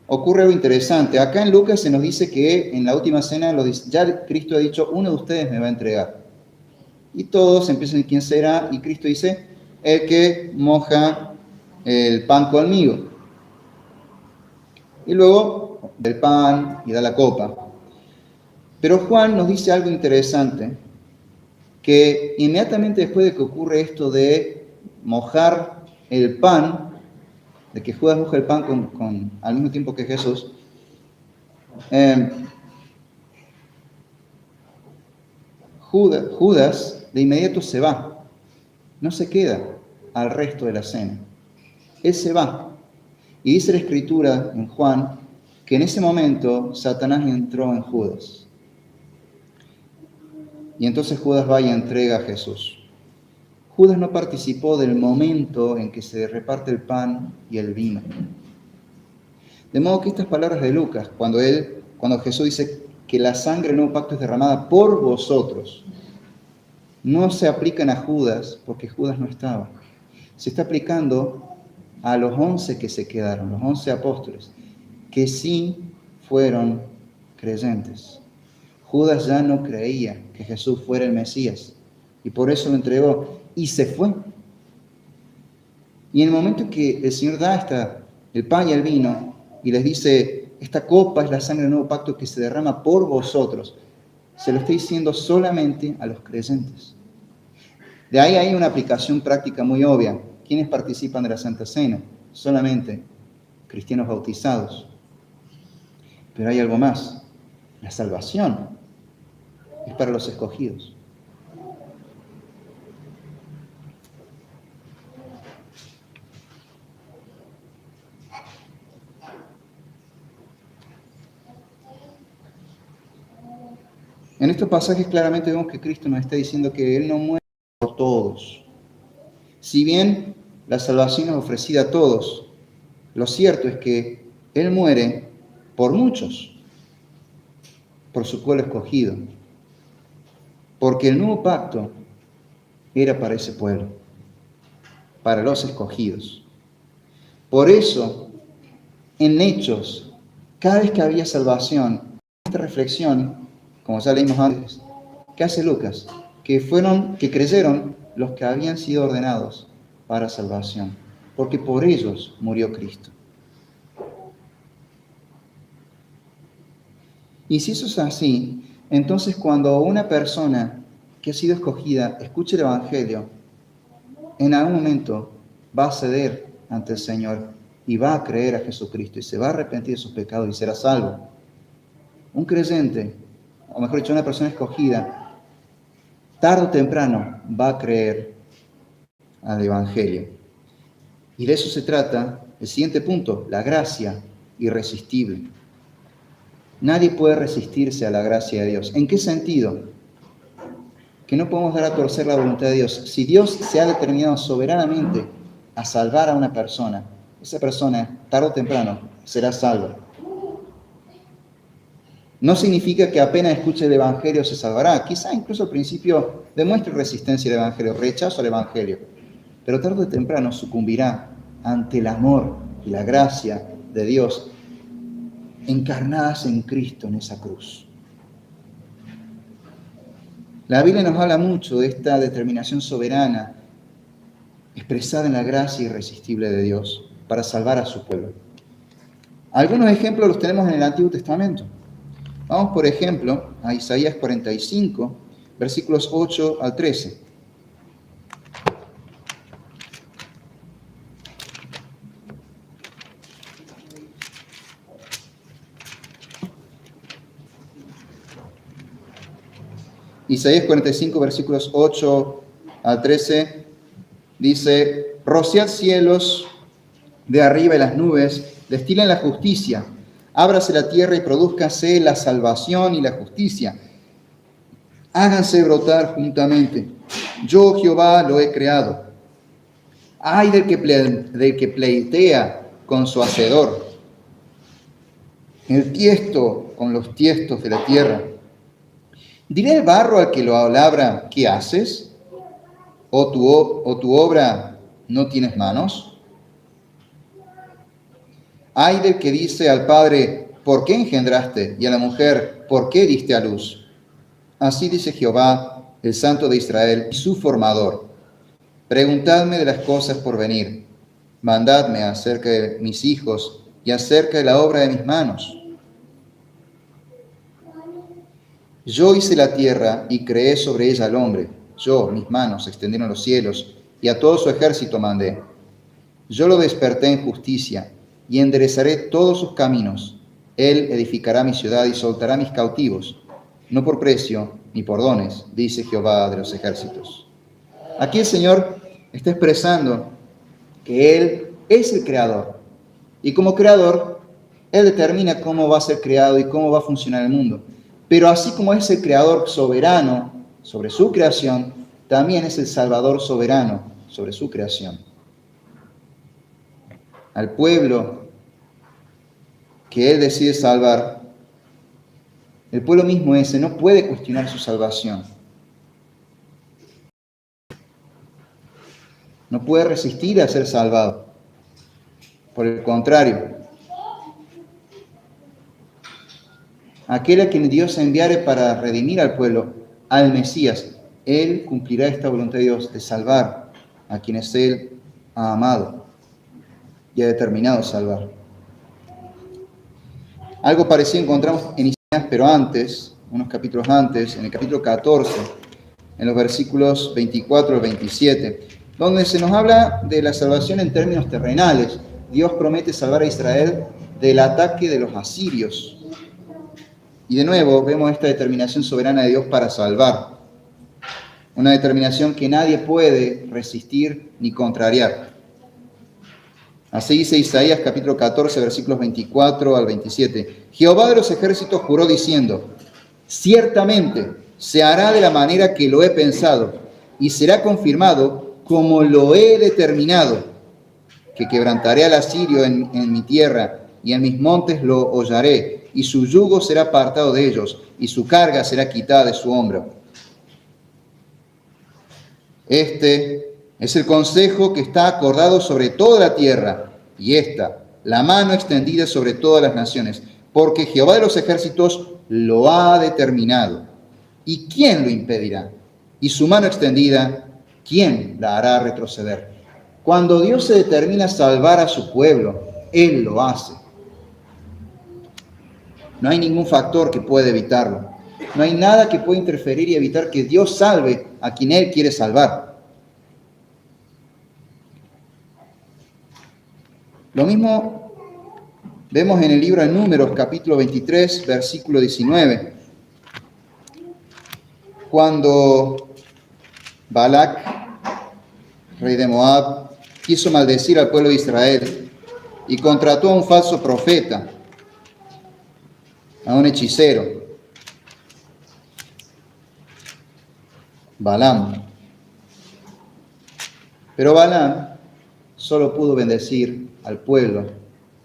ocurre algo interesante. Acá en Lucas se nos dice que en la última cena ya Cristo ha dicho: uno de ustedes me va a entregar. Y todos empiezan: ¿quién será? Y Cristo dice: el que moja el pan conmigo. Y luego del pan y da la copa. Pero Juan nos dice algo interesante, que inmediatamente después de que ocurre esto de mojar el pan, de que Judas moja el pan al mismo tiempo que Jesús, Judas de inmediato se va, no se queda al resto de la cena. Él se va. Y dice la Escritura en Juan que en ese momento Satanás entró en Judas. Y entonces Judas va y entrega a Jesús. Judas no participó del momento en que se reparte el pan y el vino. De modo que estas palabras de Lucas, cuando Jesús dice que la sangre del nuevo pacto es derramada por vosotros, no se aplican a Judas porque Judas no estaba. Se está aplicando a los 11 que se quedaron, los 11 apóstoles, que sí fueron creyentes. Judas ya no creía que Jesús fuera el Mesías y por eso lo entregó y se fue. Y en el momento en que el Señor da el pan y el vino y les dice, esta copa es la sangre del nuevo pacto que se derrama por vosotros, se lo está diciendo solamente a los creyentes. De ahí hay una aplicación práctica muy obvia. ¿Quiénes participan de la Santa Cena? Solamente cristianos bautizados. Pero hay algo más. La salvación es para los escogidos. En estos pasajes claramente vemos que Cristo nos está diciendo que Él no muere por todos. Si bien la salvación es ofrecida a todos, lo cierto es que Él muere por muchos, por su pueblo escogido. Porque el nuevo pacto era para ese pueblo, para los escogidos. Por eso, en Hechos, cada vez que había salvación, esta reflexión, como ya leímos antes, ¿qué hace Lucas? Que creyeron los que habían sido ordenados para salvación, porque por ellos murió Cristo. Y si eso es así, entonces cuando una persona que ha sido escogida escuche el Evangelio, en algún momento va a ceder ante el Señor y va a creer a Jesucristo y se va a arrepentir de sus pecados y será salvo. Un creyente, o mejor dicho, una persona escogida, tarde o temprano va a creer al Evangelio. Y de eso se trata el siguiente punto, la gracia irresistible. Nadie puede resistirse a la gracia de Dios. ¿En qué sentido? Que no podemos dar a torcer la voluntad de Dios. Si Dios se ha determinado soberanamente a salvar a una persona, esa persona, tarde o temprano, será salva. No significa que apenas escuche el Evangelio se salvará. Quizá incluso al principio demuestre resistencia al Evangelio, rechazo al Evangelio. Pero tarde o temprano sucumbirá ante el amor y la gracia de Dios encarnadas en Cristo en esa cruz. La Biblia nos habla mucho de esta determinación soberana expresada en la gracia irresistible de Dios para salvar a su pueblo. Algunos ejemplos los tenemos en el Antiguo Testamento. Vamos, por ejemplo, a Isaías 45, versículos 8 al 13. Isaías 45, versículos 8 al 13, dice, rociad cielos de arriba y las nubes, destilen la justicia, ábrase la tierra y prodúzcase la salvación y la justicia. Háganse brotar juntamente. Yo, Jehová, lo he creado. Ay del que pleitea con su hacedor, el tiesto con los tiestos de la tierra. ¿Diré el barro al que lo labra, ¿qué haces? ¿O tu obra no tienes manos? Ay del que dice al padre, ¿por qué engendraste? Y a la mujer, ¿por qué diste a luz? Así dice Jehová, el Santo de Israel, su formador. Preguntadme de las cosas por venir. Mandadme acerca de mis hijos y acerca de la obra de mis manos. Yo hice la tierra y creé sobre ella al hombre. Yo, mis manos, extendieron los cielos, y a todo su ejército mandé. Yo lo desperté en justicia, y enderezaré todos sus caminos. Él edificará mi ciudad y soltará mis cautivos, no por precio ni por dones, dice Jehová de los ejércitos. Aquí el Señor está expresando que Él es el creador, y como creador, Él determina cómo va a ser creado y cómo va a funcionar el mundo. Pero así como es el creador soberano sobre su creación, también es el salvador soberano sobre su creación. Al pueblo que Él decide salvar, el pueblo mismo ese no puede cuestionar su salvación. No puede resistir a ser salvado. Por el contrario, aquel a quien Dios enviare para redimir al pueblo, al Mesías, Él cumplirá esta voluntad de Dios de salvar a quienes Él ha amado y ha determinado salvar. Algo parecido encontramos en Isaías, pero antes, unos capítulos antes, en el capítulo 14, en los versículos 24 al 27, donde se nos habla de la salvación en términos terrenales. Dios promete salvar a Israel del ataque de los asirios. Y de nuevo vemos esta determinación soberana de Dios para salvar. Una determinación que nadie puede resistir ni contrariar. Así dice Isaías capítulo 14, versículos 24 al 27. Jehová de los ejércitos juró diciendo: ciertamente se hará de la manera que lo he pensado, y será confirmado como lo he determinado, que quebrantaré al asirio en mi tierra, y en mis montes lo hollaré, y su yugo será apartado de ellos, y su carga será quitada de su hombro. Este es el consejo que está acordado sobre toda la tierra, y esta, la mano extendida sobre todas las naciones, porque Jehová de los ejércitos lo ha determinado. ¿Y quién lo impedirá? Y su mano extendida, ¿quién la hará retroceder? Cuando Dios se determina a salvar a su pueblo, Él lo hace. No hay ningún factor que pueda evitarlo. No hay nada que pueda interferir y evitar que Dios salve a quien Él quiere salvar. Lo mismo vemos en el libro de Números, capítulo 23, versículo 19. Cuando Balac, rey de Moab, quiso maldecir al pueblo de Israel y contrató a un falso profeta, a un hechicero, Balaam. Pero Balaam solo pudo bendecir al pueblo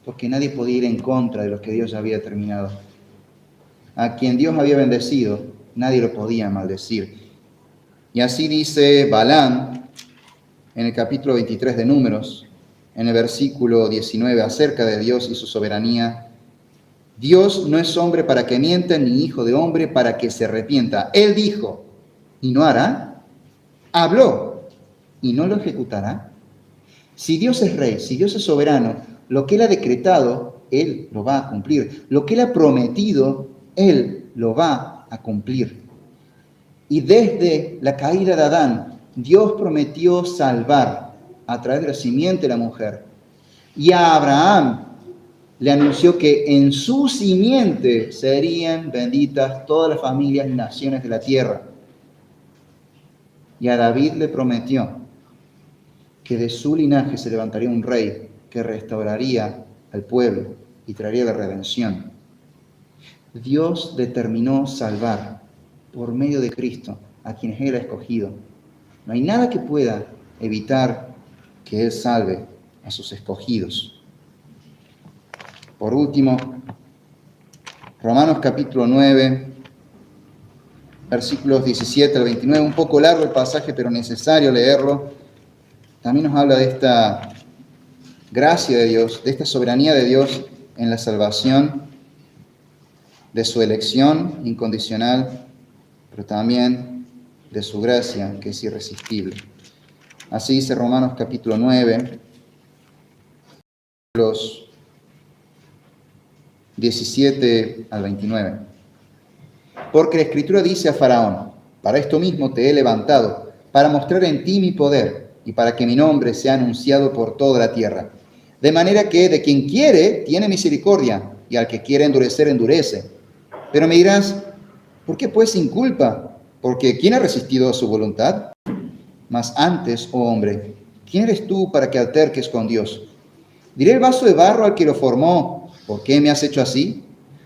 porque nadie podía ir en contra de lo que Dios había determinado. A quien Dios había bendecido, nadie lo podía maldecir. Y así dice Balaam en el capítulo 23 de Números, en el versículo 19, acerca de Dios y su soberanía. Dios no es hombre para que mienta, ni hijo de hombre para que se arrepienta. Él dijo, ¿y no hará? Habló, ¿y no lo ejecutará? Si Dios es rey, si Dios es soberano, lo que Él ha decretado, Él lo va a cumplir. Lo que Él ha prometido, Él lo va a cumplir. Y desde la caída de Adán, Dios prometió salvar a través de la simiente de la mujer. Y a Abraham le anunció que en su simiente serían benditas todas las familias y naciones de la tierra. Y a David le prometió que de su linaje se levantaría un rey que restauraría al pueblo y traería la redención. Dios determinó salvar por medio de Cristo a quienes Él ha escogido. No hay nada que pueda evitar que Él salve a sus escogidos. Por último, Romanos capítulo 9, versículos 17 al 29, un poco largo el pasaje, pero necesario leerlo. También nos habla de esta gracia de Dios, de esta soberanía de Dios en la salvación, de su elección incondicional, pero también de su gracia, que es irresistible. Así dice Romanos capítulo 9, los 17 al 29. Porque la Escritura dice a Faraón, para esto mismo te he levantado, para mostrar en ti mi poder y para que mi nombre sea anunciado por toda la tierra. De manera que de quien quiere tiene misericordia y al que quiere endurecer, endurece. Pero me dirás, ¿por qué pues sin culpa? Porque ¿quién ha resistido a su voluntad? Mas antes, oh hombre, ¿quién eres tú para que alterques con Dios? ¿Diré el vaso de barro al que lo formó, ¿por qué me has hecho así?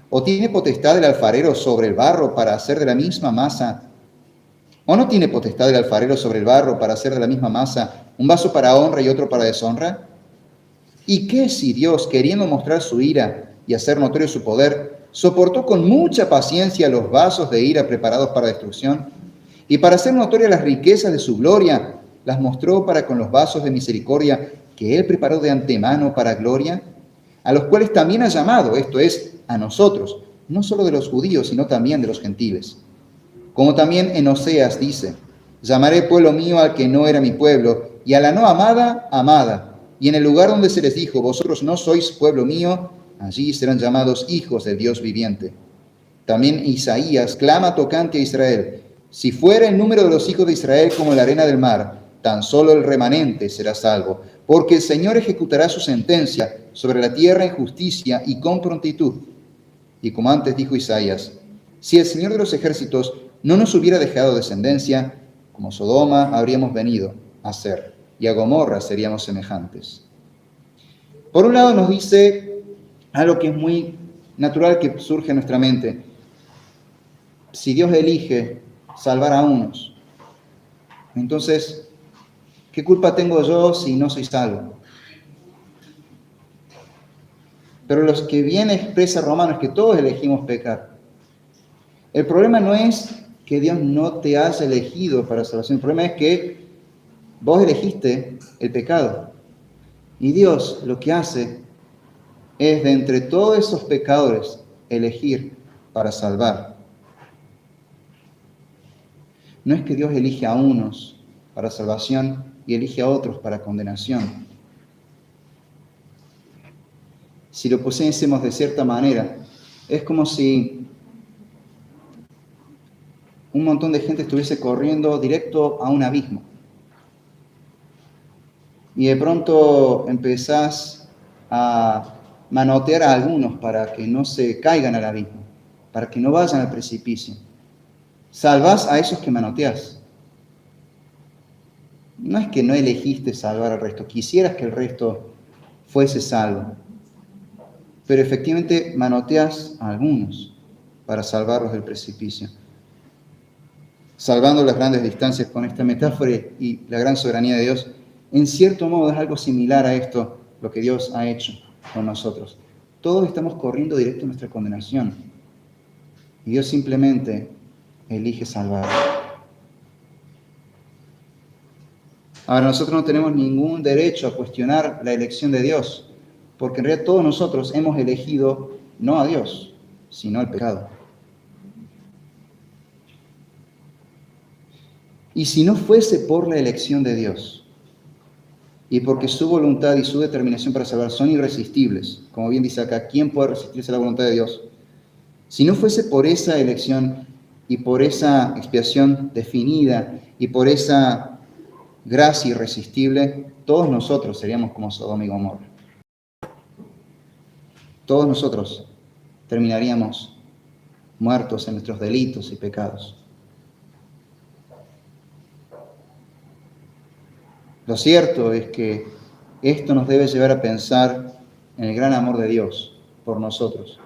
¿O tiene potestad el alfarero sobre el barro para hacer de la misma masa? ¿O no tiene potestad el alfarero sobre el barro para hacer de la misma masa un vaso para honra y otro para deshonra? ¿Y qué si Dios, queriendo mostrar su ira y hacer notorio su poder, soportó con mucha paciencia los vasos de ira preparados para destrucción? Y para hacer notorias las riquezas de su gloria, las mostró para con los vasos de misericordia que él preparó de antemano para gloria, a los cuales también ha llamado, esto es, a nosotros, no solo de los judíos, sino también de los gentiles. Como también en Oseas dice, llamaré pueblo mío al que no era mi pueblo, y a la no amada, amada. Y en el lugar donde se les dijo, vosotros no sois pueblo mío, allí serán llamados hijos del Dios viviente. También Isaías clama tocante a Israel, si fuera el número de los hijos de Israel como la arena del mar, tan solo el remanente será salvo, porque el Señor ejecutará su sentencia sobre la tierra en justicia y con prontitud. Y como antes dijo Isaías, si el Señor de los ejércitos no nos hubiera dejado descendencia, como Sodoma habríamos venido a ser, y a Gomorra seríamos semejantes. Por un lado nos dice algo que es muy natural que surge en nuestra mente. Si Dios elige salvar a unos, entonces, ¿qué culpa tengo yo si no soy salvo? Pero lo que bien expresa Romanos es que todos elegimos pecar. El problema no es que Dios no te haya elegido para salvación, el problema es que vos elegiste el pecado. Y Dios lo que hace es de entre todos esos pecadores elegir para salvar. No es que Dios elige a unos para salvación y elige a otros para condenación. Si lo pusiésemos de cierta manera, es como si un montón de gente estuviese corriendo directo a un abismo. Y de pronto empezás a manotear a algunos para que no se caigan al abismo, para que no vayan al precipicio. Salvás a esos que manoteás. No es que no elegiste salvar al resto, quisieras que el resto fuese salvo, pero efectivamente manoteás a algunos para salvarlos del precipicio. Salvando las grandes distancias con esta metáfora y la gran soberanía de Dios, en cierto modo es algo similar a esto, lo que Dios ha hecho con nosotros. Todos estamos corriendo directo a nuestra condenación y Dios simplemente elige salvar. Ahora, nosotros no tenemos ningún derecho a cuestionar la elección de Dios, porque en realidad todos nosotros hemos elegido no a Dios, sino al pecado. Y si no fuese por la elección de Dios, y porque su voluntad y su determinación para salvar son irresistibles, como bien dice acá, ¿quién puede resistirse a la voluntad de Dios? Si no fuese por esa elección y por esa expiación definida y por esa gracia irresistible, todos nosotros seríamos como Sodoma y Gomorra. Todos nosotros terminaríamos muertos en nuestros delitos y pecados. Lo cierto es que esto nos debe llevar a pensar en el gran amor de Dios por nosotros,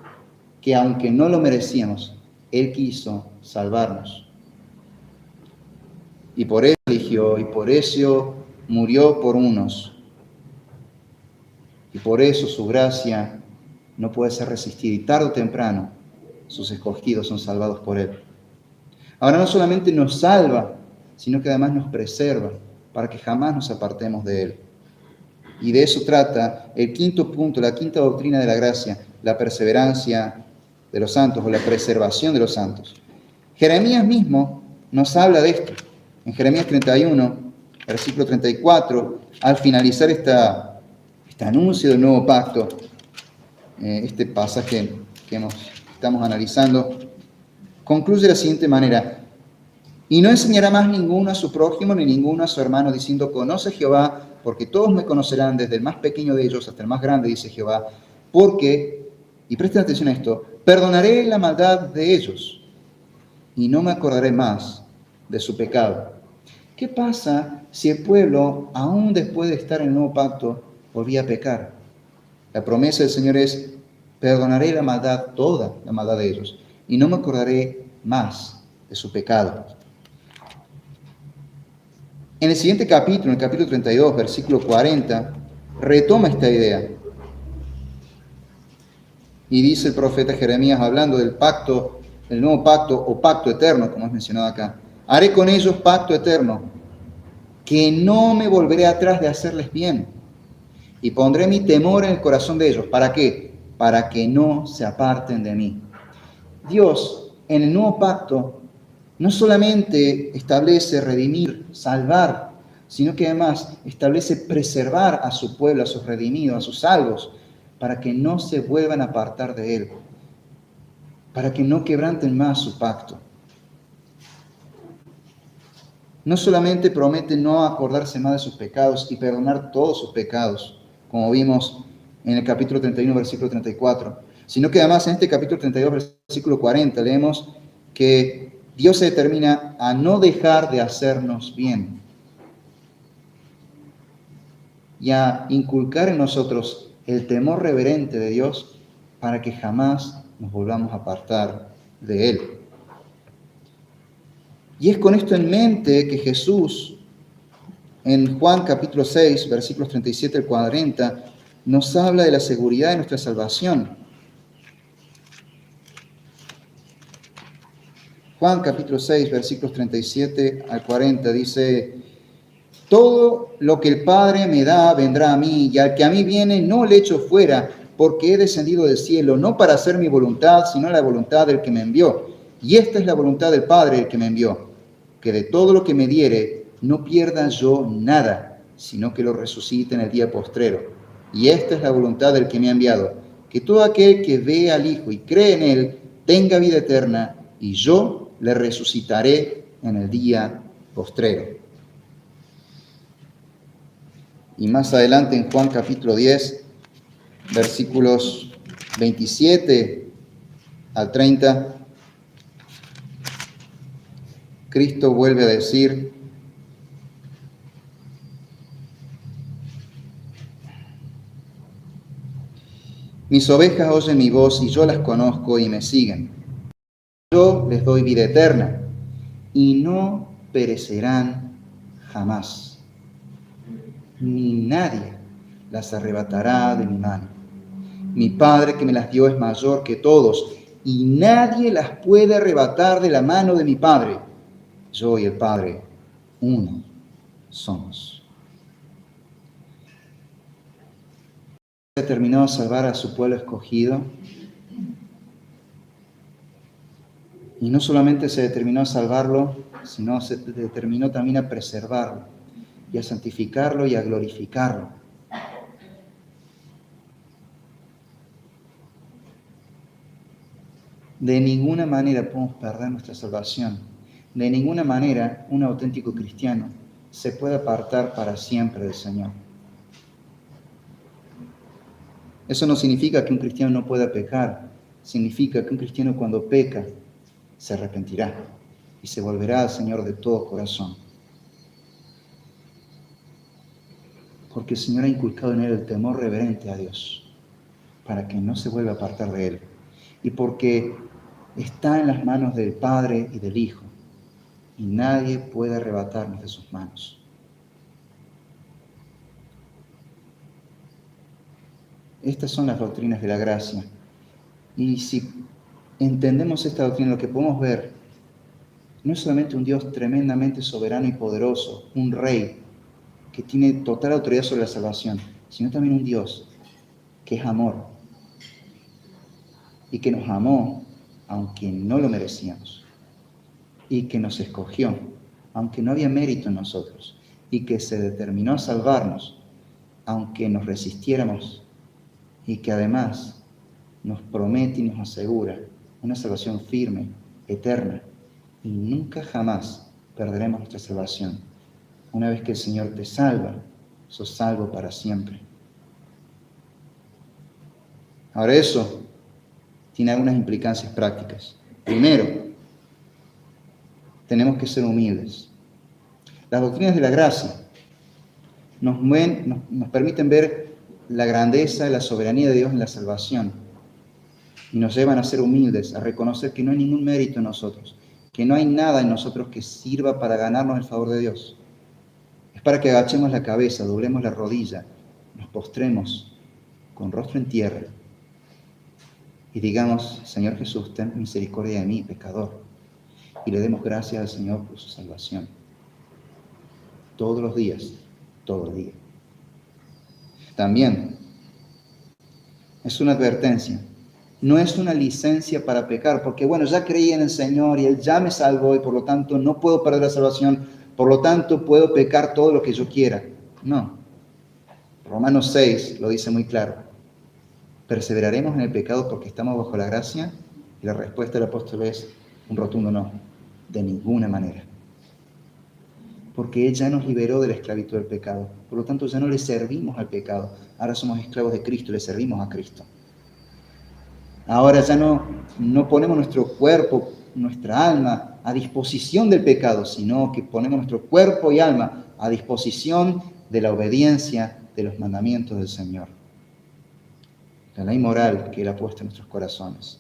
que aunque no lo merecíamos, Él quiso salvarnos. Y por eso eligió, y por eso murió por unos. Y por eso su gracia no puede ser resistida. Y tarde o temprano, sus escogidos son salvados por Él. Ahora no solamente nos salva, sino que además nos preserva, para que jamás nos apartemos de Él. Y de eso trata el quinto punto, la quinta doctrina de la gracia, la perseverancia de los santos o la preservación de los santos. Jeremías mismo nos habla de esto. En Jeremías 31, versículo 34, al finalizar este anuncio del nuevo pacto, este pasaje que estamos analizando, concluye de la siguiente manera: Y no enseñará más ninguno a su prójimo ni ninguno a su hermano, diciendo, conoce a Jehová, porque todos me conocerán, desde el más pequeño de ellos hasta el más grande, dice Jehová, porque, y presten atención a esto, perdonaré la maldad de ellos y no me acordaré más de su pecado. ¿Qué pasa si el pueblo, aún después de estar en el nuevo pacto, volvía a pecar? La promesa del Señor es, perdonaré la maldad, toda la maldad de ellos, y no me acordaré más de su pecado. En el siguiente capítulo, en el capítulo 32, versículo 40, retoma esta idea. Y dice el profeta Jeremías, hablando del pacto, el nuevo pacto o pacto eterno, como es mencionado acá. Haré con ellos pacto eterno, que no me volveré atrás de hacerles bien. Y pondré mi temor en el corazón de ellos. ¿Para qué? Para que no se aparten de mí. Dios, en el nuevo pacto, no solamente establece redimir, salvar, sino que además establece preservar a su pueblo, a sus redimidos, a sus salvos, para que no se vuelvan a apartar de Él, para que no quebranten más su pacto. No solamente promete no acordarse más de sus pecados y perdonar todos sus pecados, como vimos en el capítulo 31, versículo 34, sino que además en este capítulo 32, versículo 40, leemos que Dios se determina a no dejar de hacernos bien y a inculcar en nosotros el temor reverente de Dios para que jamás nos volvamos a apartar de Él. Y es con esto en mente que Jesús, en Juan capítulo 6, versículos 37 al 40, nos habla de la seguridad de nuestra salvación. Juan capítulo 6, versículos 37 al 40 dice, todo lo que el Padre me da vendrá a mí, y al que a mí viene no le echo fuera, porque he descendido del cielo, no para hacer mi voluntad, sino la voluntad del que me envió. Y esta es la voluntad del Padre, el que me envió, que de todo lo que me diere, no pierda yo nada, sino que lo resucite en el día postrero. Y esta es la voluntad del que me ha enviado, que todo aquel que ve al Hijo y cree en Él, tenga vida eterna, y yo le resucitaré en el día postrero. Y más adelante en Juan capítulo 10, versículos 27 al 30, Cristo vuelve a decir, mis ovejas oyen mi voz y yo las conozco y me siguen. Yo les doy vida eterna y no perecerán jamás, ni nadie las arrebatará de mi mano. Mi Padre que me las dio es mayor que todos y nadie las puede arrebatar de la mano de mi Padre. Yo y el Padre, uno somos. Se determinó a salvar a su pueblo escogido y no solamente se determinó a salvarlo, sino se determinó también a preservarlo y a santificarlo y a glorificarlo. De ninguna manera podemos perder nuestra salvación. De ninguna manera un auténtico cristiano se puede apartar para siempre del Señor. Eso no significa que un cristiano no pueda pecar. Significa que un cristiano cuando peca se arrepentirá y se volverá al Señor de todo corazón. Porque el Señor ha inculcado en él el temor reverente a Dios para que no se vuelva a apartar de Él. Y porque está en las manos del Padre y del Hijo y nadie puede arrebatarnos de sus manos. Estas son las doctrinas de la gracia. Y si entendemos esta doctrina, lo que podemos ver no es solamente un Dios tremendamente soberano y poderoso, un rey que tiene total autoridad sobre la salvación, sino también un Dios que es amor y que nos amó aunque no lo merecíamos y que nos escogió aunque no había mérito en nosotros y que se determinó a salvarnos aunque nos resistiéramos y que además nos promete y nos asegura una salvación firme, eterna y nunca jamás perderemos nuestra salvación. Una vez que el Señor te salva, sos salvo para siempre. Ahora eso tiene algunas implicancias prácticas. Primero, tenemos que ser humildes. Las doctrinas de la gracia nos permiten ver la grandeza y la soberanía de Dios en la salvación y nos llevan a ser humildes, a reconocer que no hay ningún mérito en nosotros, que no hay nada en nosotros que sirva para ganarnos el favor de Dios. Es para que agachemos la cabeza, doblemos la rodilla, nos postremos con rostro en tierra y digamos: Señor Jesús, ten misericordia de mí, pecador. Y le demos gracias al Señor por su salvación. Todos los días, todo el día. También es una advertencia. No es una licencia para pecar, porque bueno, ya creí en el Señor y Él ya me salvó y por lo tanto no puedo perder la salvación, por lo tanto puedo pecar todo lo que yo quiera. No. Romanos 6 lo dice muy claro. ¿Perseveraremos en el pecado porque estamos bajo la gracia? Y la respuesta del apóstol es un rotundo no. De ninguna manera. Porque Él ya nos liberó de la esclavitud del pecado. Por lo tanto, ya no le servimos al pecado. Ahora somos esclavos de Cristo, le servimos a Cristo. Ahora ya no ponemos nuestro cuerpo, nuestra alma a disposición del pecado, sino que ponemos nuestro cuerpo y alma a disposición de la obediencia de los mandamientos del Señor. La ley moral que Él ha puesto en nuestros corazones,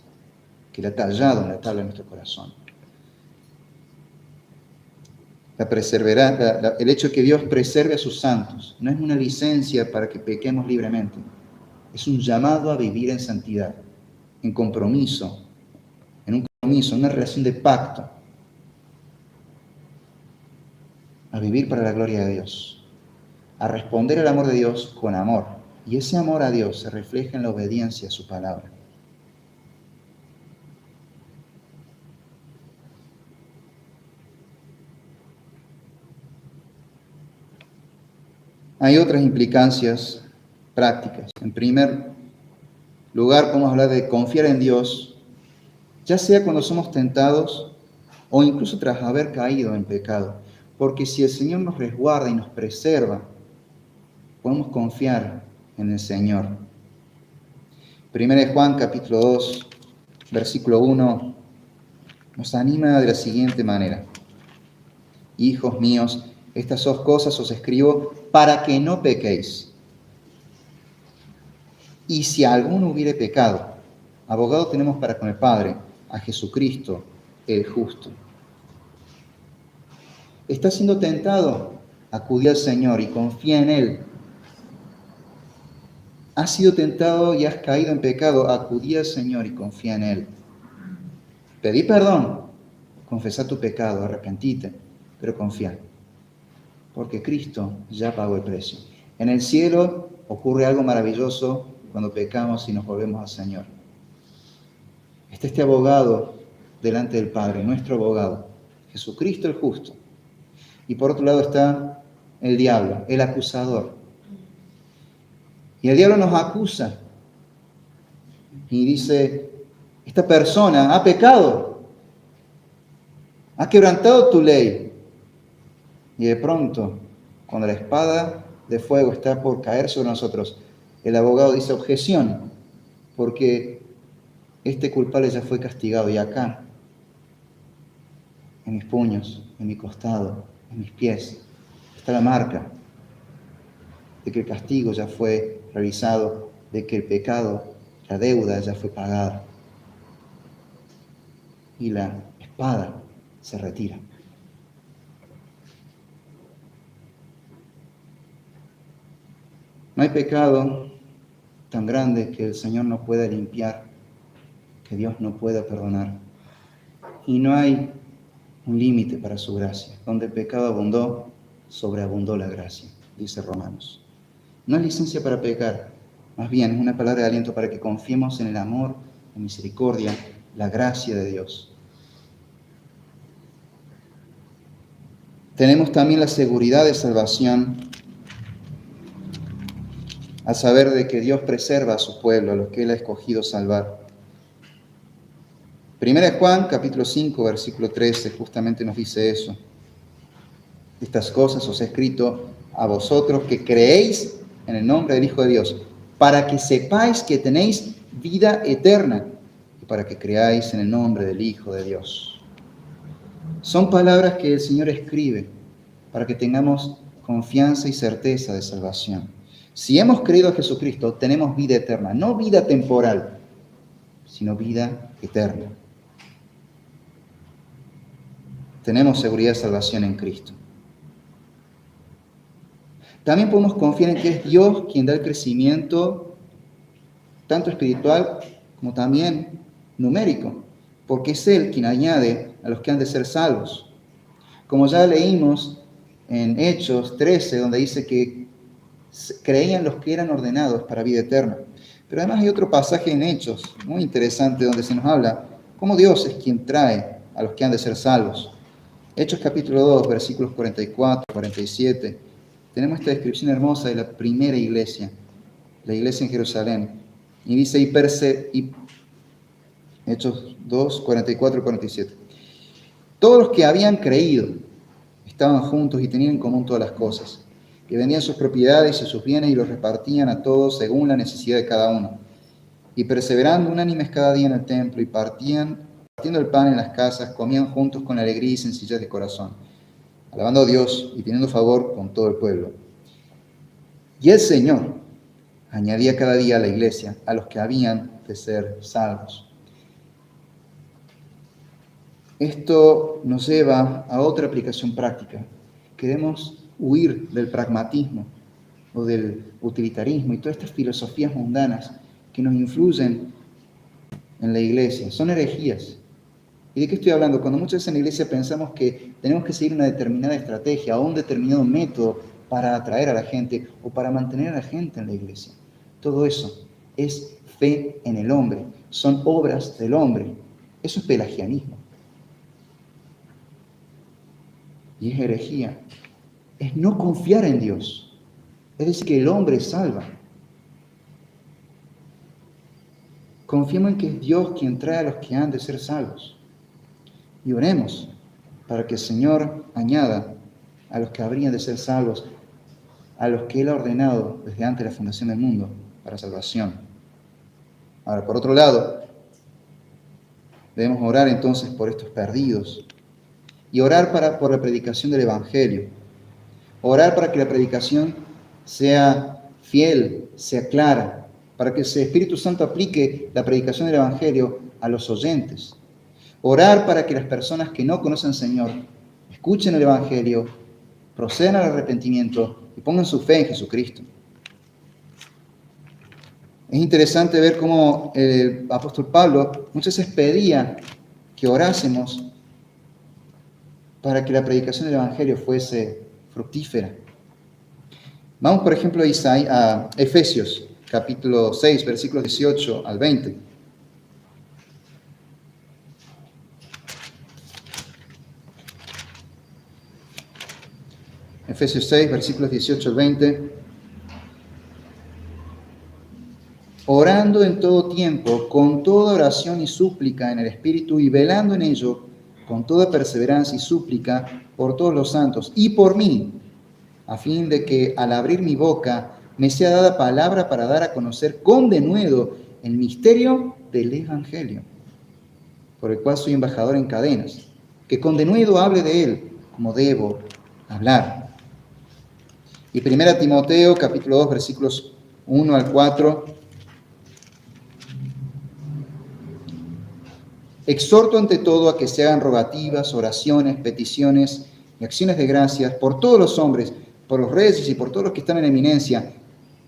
que Él ha tallado en la tabla de nuestro corazón. El hecho de que Dios preserve a sus santos no es una licencia para que pequemos libremente. Es un llamado a vivir en santidad, en compromiso, en una relación de pacto, a vivir para la gloria de Dios, a responder al amor de Dios con amor. Y ese amor a Dios se refleja en la obediencia a su palabra. Hay otras implicancias prácticas. En primer lugar, podemos hablar de confiar en Dios, ya sea cuando somos tentados o incluso tras haber caído en pecado. Porque si el Señor nos resguarda y nos preserva, podemos confiar en el Señor. 1 Juan capítulo 2, versículo 1, nos anima de la siguiente manera. Hijos míos, estas dos cosas os escribo para que no pequéis. Y si alguno hubiere pecado, abogado tenemos para con el Padre, a Jesucristo, el justo. ¿Estás siendo tentado? Acudí al Señor y confía en Él. ¿Has sido tentado y has caído en pecado? Acudí al Señor y confía en Él. Pedí perdón, confesá tu pecado, arrepentite, pero confía. Porque Cristo ya pagó el precio. En el cielo ocurre algo maravilloso cuando pecamos y nos volvemos al Señor. Está este abogado delante del Padre, nuestro abogado, Jesucristo el justo. Y por otro lado está el diablo, el acusador. Y el diablo nos acusa y dice: esta persona ha pecado, ha quebrantado tu ley. Y de pronto, cuando la espada de fuego está por caer sobre nosotros, el abogado dice: objeción, porque este culpable ya fue castigado. Y acá, en mis puños, en mi costado, en mis pies, está la marca de que el castigo ya fue realizado, de que el pecado, la deuda ya fue pagada. Y la espada se retira. No hay pecado tan grande que el Señor no pueda limpiar, que Dios no pueda perdonar. Y no hay un límite para su gracia. Donde el pecado abundó, sobreabundó la gracia, dice Romanos. No es licencia para pecar, más bien es una palabra de aliento para que confiemos en el amor, la misericordia, la gracia de Dios. Tenemos también la seguridad de salvación al saber de que Dios preserva a su pueblo, a los que Él ha escogido salvar. 1 Juan, capítulo 5, versículo 13, justamente nos dice eso. Estas cosas os he escrito a vosotros que creéis en el nombre del Hijo de Dios, para que sepáis que tenéis vida eterna y para que creáis en el nombre del Hijo de Dios. Son palabras que el Señor escribe para que tengamos confianza y certeza de salvación. Si hemos creído a Jesucristo, tenemos vida eterna, no vida temporal, sino vida eterna. Tenemos seguridad de salvación en Cristo. También podemos confiar en que es Dios quien da el crecimiento, tanto espiritual como también numérico, porque es Él quien añade a los que han de ser salvos. Como ya leímos en Hechos 13, donde dice que creían los que eran ordenados para vida eterna. Pero además hay otro pasaje en Hechos muy interesante donde se nos habla cómo Dios es quien trae a los que han de ser salvos. Hechos capítulo 2, versículos 44, 47. Tenemos esta descripción hermosa de la primera iglesia, la iglesia en Jerusalén. Y dice, Hechos 2, 44 y 47. Todos los que habían creído estaban juntos y tenían en común todas las cosas, que vendían sus propiedades y sus bienes y los repartían a todos según la necesidad de cada uno. Y perseverando unánimes cada día en el templo y partiendo el pan en las casas, comían juntos con alegría y sencillez de corazón, alabando a Dios y teniendo favor con todo el pueblo. Y el Señor añadía cada día a la iglesia a los que habían de ser salvos. Esto nos lleva a otra aplicación práctica. Queremos huir del pragmatismo o del utilitarismo y todas estas filosofías mundanas que nos influyen en la iglesia. Son herejías. ¿Y de qué estoy hablando? Cuando muchas veces en la iglesia pensamos que tenemos que seguir una determinada estrategia o un determinado método para atraer a la gente o para mantener a la gente en la iglesia. Todo eso es fe en el hombre, son obras del hombre. Eso es pelagianismo. Y es herejía. Es no confiar en Dios. Es decir, que el hombre salva. Confiemos en que es Dios quien trae a los que han de ser salvos. Y oremos para que el Señor añada a los que habrían de ser salvos, a los que Él ha ordenado desde antes de la fundación del mundo para salvación. Ahora, por otro lado, debemos orar entonces por estos perdidos y orar por la predicación del Evangelio. Orar para que la predicación sea fiel, sea clara, para que el Espíritu Santo aplique la predicación del Evangelio a los oyentes. Orar para que las personas que no conocen al Señor escuchen el Evangelio, procedan al arrepentimiento y pongan su fe en Jesucristo. Es interesante ver cómo el apóstol Pablo muchas veces pedía que orásemos para que la predicación del Evangelio fuese fructífera. Vamos, por ejemplo, a Efesios, capítulo 6, versículos 18 al 20. Efesios 6, versículos 18 al 20. Orando en todo tiempo, con toda oración y súplica en el Espíritu, y velando en ello, con toda perseverancia y súplica por todos los santos, y por mí, a fin de que al abrir mi boca me sea dada palabra para dar a conocer con denuedo el misterio del Evangelio, por el cual soy embajador en cadenas, que con denuedo hable de él como debo hablar. Y 1 Timoteo, capítulo 2, versículos 1 al 4. Exhorto ante todo a que se hagan rogativas, oraciones, peticiones y acciones de gracias por todos los hombres, por los reyes y por todos los que están en eminencia,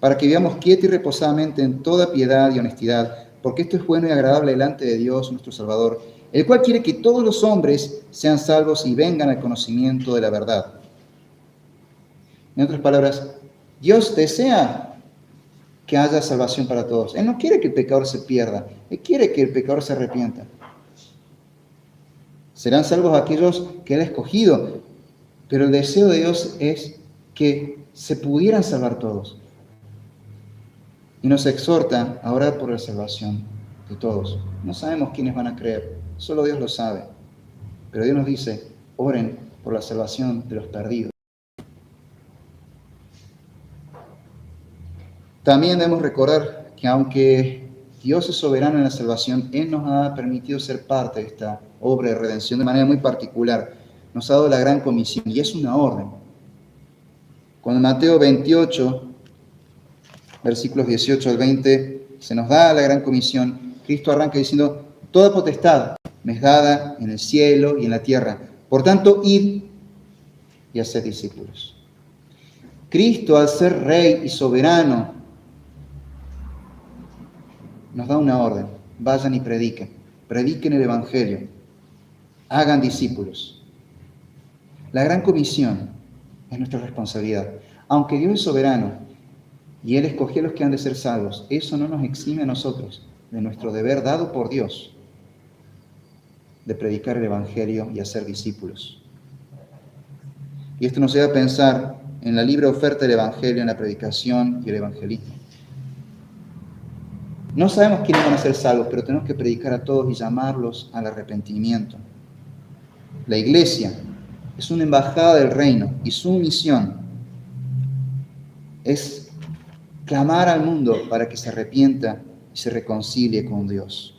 para que vivamos quietos y reposadamente en toda piedad y honestidad, porque esto es bueno y agradable delante de Dios nuestro Salvador, el cual quiere que todos los hombres sean salvos y vengan al conocimiento de la verdad. En otras palabras, Dios desea que haya salvación para todos. Él no quiere que el pecador se pierda, Él quiere que el pecador se arrepienta. Serán salvos aquellos que Él ha escogido, pero el deseo de Dios es que se pudieran salvar todos. Y nos exhorta a orar por la salvación de todos. No sabemos quiénes van a creer, solo Dios lo sabe. Pero Dios nos dice, oren por la salvación de los perdidos. También debemos recordar que aunque Dios es soberano en la salvación, Él nos ha permitido ser parte de esta obra de redención de manera muy particular. Nos ha dado la gran comisión y es una orden. Cuando en Mateo 28, versículos 18 al 20, se nos da la gran comisión, Cristo arranca diciendo: toda potestad me es dada en el cielo y en la tierra. Por tanto, id y haced discípulos. Cristo, al ser Rey y soberano, nos da una orden: vayan y prediquen. Prediquen el Evangelio. Hagan discípulos. La gran comisión es nuestra responsabilidad. Aunque Dios es soberano y Él escogió a los que han de ser salvos, eso no nos exime a nosotros de nuestro deber dado por Dios de predicar el Evangelio y hacer discípulos. Y esto nos lleva a pensar en la libre oferta del Evangelio, en la predicación y el evangelismo. No sabemos quiénes van a ser salvos, pero tenemos que predicar a todos y llamarlos al arrepentimiento. La iglesia es una embajada del reino y su misión es clamar al mundo para que se arrepienta y se reconcilie con Dios.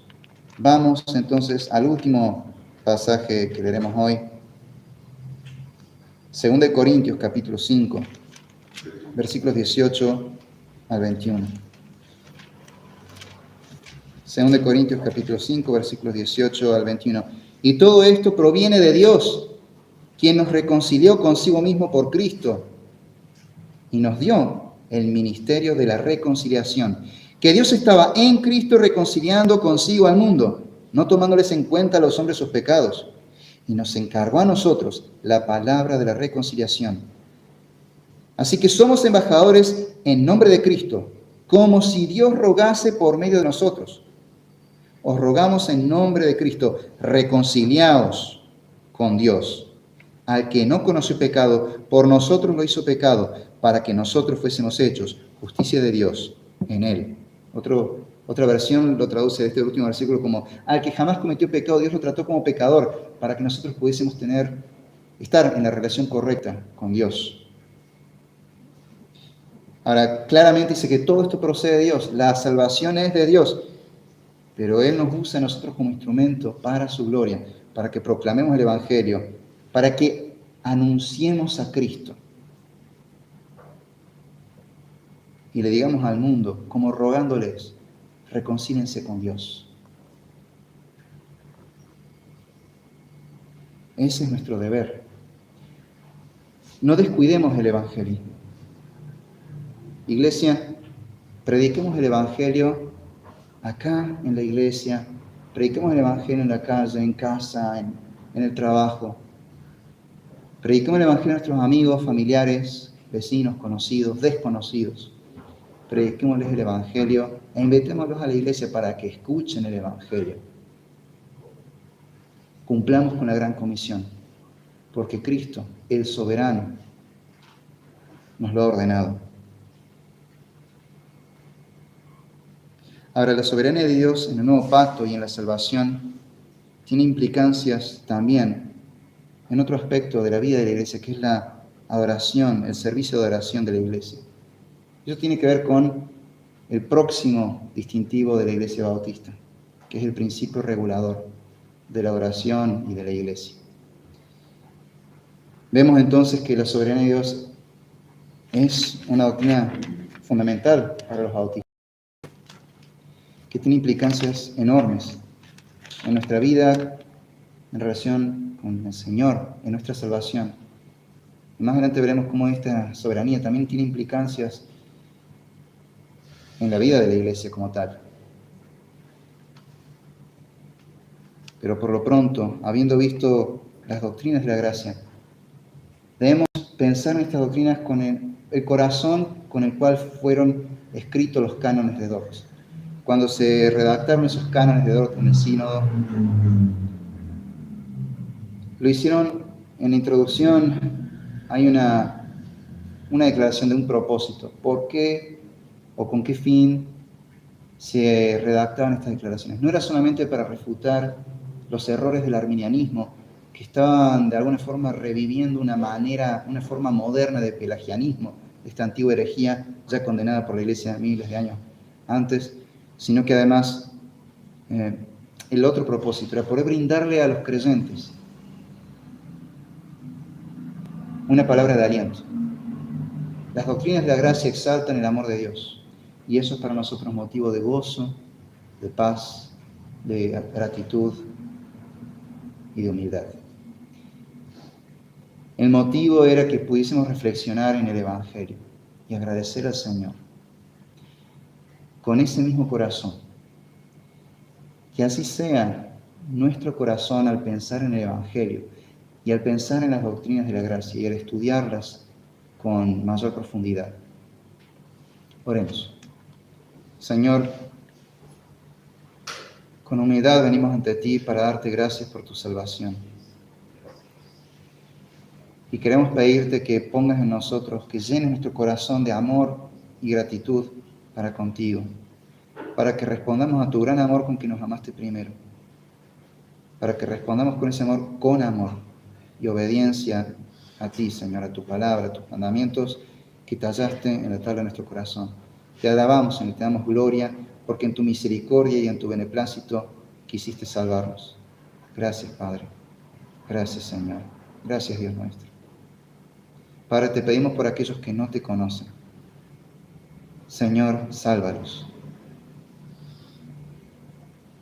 Vamos entonces al último pasaje que leeremos hoy. 2 Corintios capítulo 5, versículos 18 al 21. 2 Corintios capítulo 5, versículos 18 al 21. Y todo esto proviene de Dios, quien nos reconcilió consigo mismo por Cristo y nos dio el ministerio de la reconciliación. Que Dios estaba en Cristo reconciliando consigo al mundo, no tomándoles en cuenta a los hombres sus pecados, y nos encargó a nosotros la palabra de la reconciliación. Así que somos embajadores en nombre de Cristo, como si Dios rogase por medio de nosotros. Os rogamos en nombre de Cristo, reconciliaos con Dios. Al que no conoció pecado, por nosotros lo hizo pecado, para que nosotros fuésemos hechos justicia de Dios en él. Otra versión lo traduce de este último versículo como: al que jamás cometió pecado, Dios lo trató como pecador, para que nosotros pudiésemos estar en la relación correcta con Dios. Ahora, claramente dice que todo esto procede de Dios, la salvación es de Dios, pero Él nos usa a nosotros como instrumento para su gloria, para que proclamemos el Evangelio, para que anunciemos a Cristo. Y le digamos al mundo, como rogándoles: reconcíliense con Dios. Ese es nuestro deber. No descuidemos el evangelismo. Iglesia, prediquemos el evangelio acá en la iglesia, prediquemos el evangelio en la calle, en casa, en el trabajo. Prediquemos el evangelio a nuestros amigos, familiares, vecinos, conocidos, desconocidos. Prediquémosles el evangelio e invitémoslos a la iglesia para que escuchen el evangelio. Cumplamos con la gran comisión, porque Cristo, el soberano, nos lo ha ordenado. Ahora, la soberanía de Dios en el nuevo pacto y en la salvación tiene implicancias también en otro aspecto de la vida de la iglesia, que es la adoración, el servicio de adoración de la iglesia. Eso tiene que ver con el próximo distintivo de la Iglesia Bautista, que es el principio regulador de la adoración y de la iglesia. Vemos entonces que la soberanía de Dios es una doctrina fundamental para los bautistas, que tiene implicancias enormes en nuestra vida, en relación con el Señor, en nuestra salvación. Y más adelante veremos cómo esta soberanía también tiene implicancias en la vida de la iglesia como tal. Pero por lo pronto, habiendo visto las doctrinas de la gracia, debemos pensar en estas doctrinas con el corazón con el cual fueron escritos los cánones de Dort. Cuando se redactaron esos cánones de Dort en el sínodo, lo hicieron en la introducción. Hay una declaración de un propósito. ¿Por qué o con qué fin se redactaban estas declaraciones? No era solamente para refutar los errores del arminianismo, que estaban de alguna forma reviviendo una forma moderna de pelagianismo, esta antigua herejía ya condenada por la Iglesia miles de años antes, sino que además el otro propósito era poder brindarle a los creyentes una palabra de aliento. Las doctrinas de la gracia exaltan el amor de Dios, y eso es para nosotros motivo de gozo, de paz, de gratitud y de humildad. El motivo era que pudiésemos reflexionar en el Evangelio y agradecer al Señor con ese mismo corazón. Que así sea nuestro corazón al pensar en el Evangelio y al pensar en las doctrinas de la gracia y al estudiarlas con mayor profundidad. Oremos. Señor, con humildad venimos ante ti para darte gracias por tu salvación. Y queremos pedirte que pongas en nosotros, que llenes nuestro corazón de amor y gratitud para contigo, para que respondamos a tu gran amor con que nos amaste primero, para que respondamos con ese amor con amor y obediencia a ti, Señor, a tu palabra, a tus mandamientos que tallaste en la tabla de nuestro corazón. Te alabamos, Señor, y te damos gloria, porque en tu misericordia y en tu beneplácito quisiste salvarnos. Gracias, Padre. Gracias, Señor. Gracias, Dios nuestro. Padre, te pedimos por aquellos que no te conocen. Señor, sálvalos.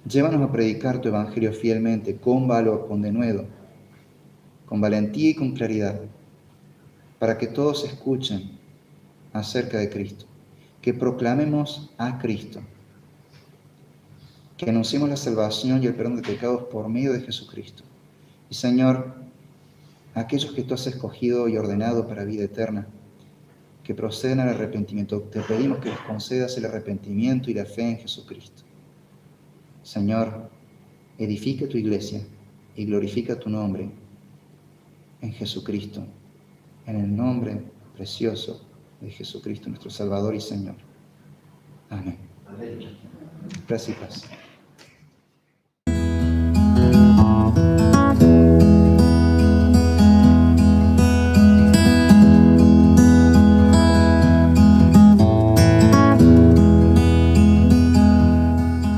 Llévanos a predicar tu evangelio fielmente, con valor, con denuedo, con valentía y con claridad, para que todos escuchen acerca de Cristo, que proclamemos a Cristo, que anunciemos la salvación y el perdón de pecados por medio de Jesucristo. Y Señor, aquellos que tú has escogido y ordenado para vida eterna, que procedan al arrepentimiento, te pedimos que les concedas el arrepentimiento y la fe en Jesucristo. Señor, edifica tu iglesia y glorifica tu nombre en Jesucristo, en el nombre precioso de Jesucristo, nuestro Salvador y Señor. Amén. Gracias y paz.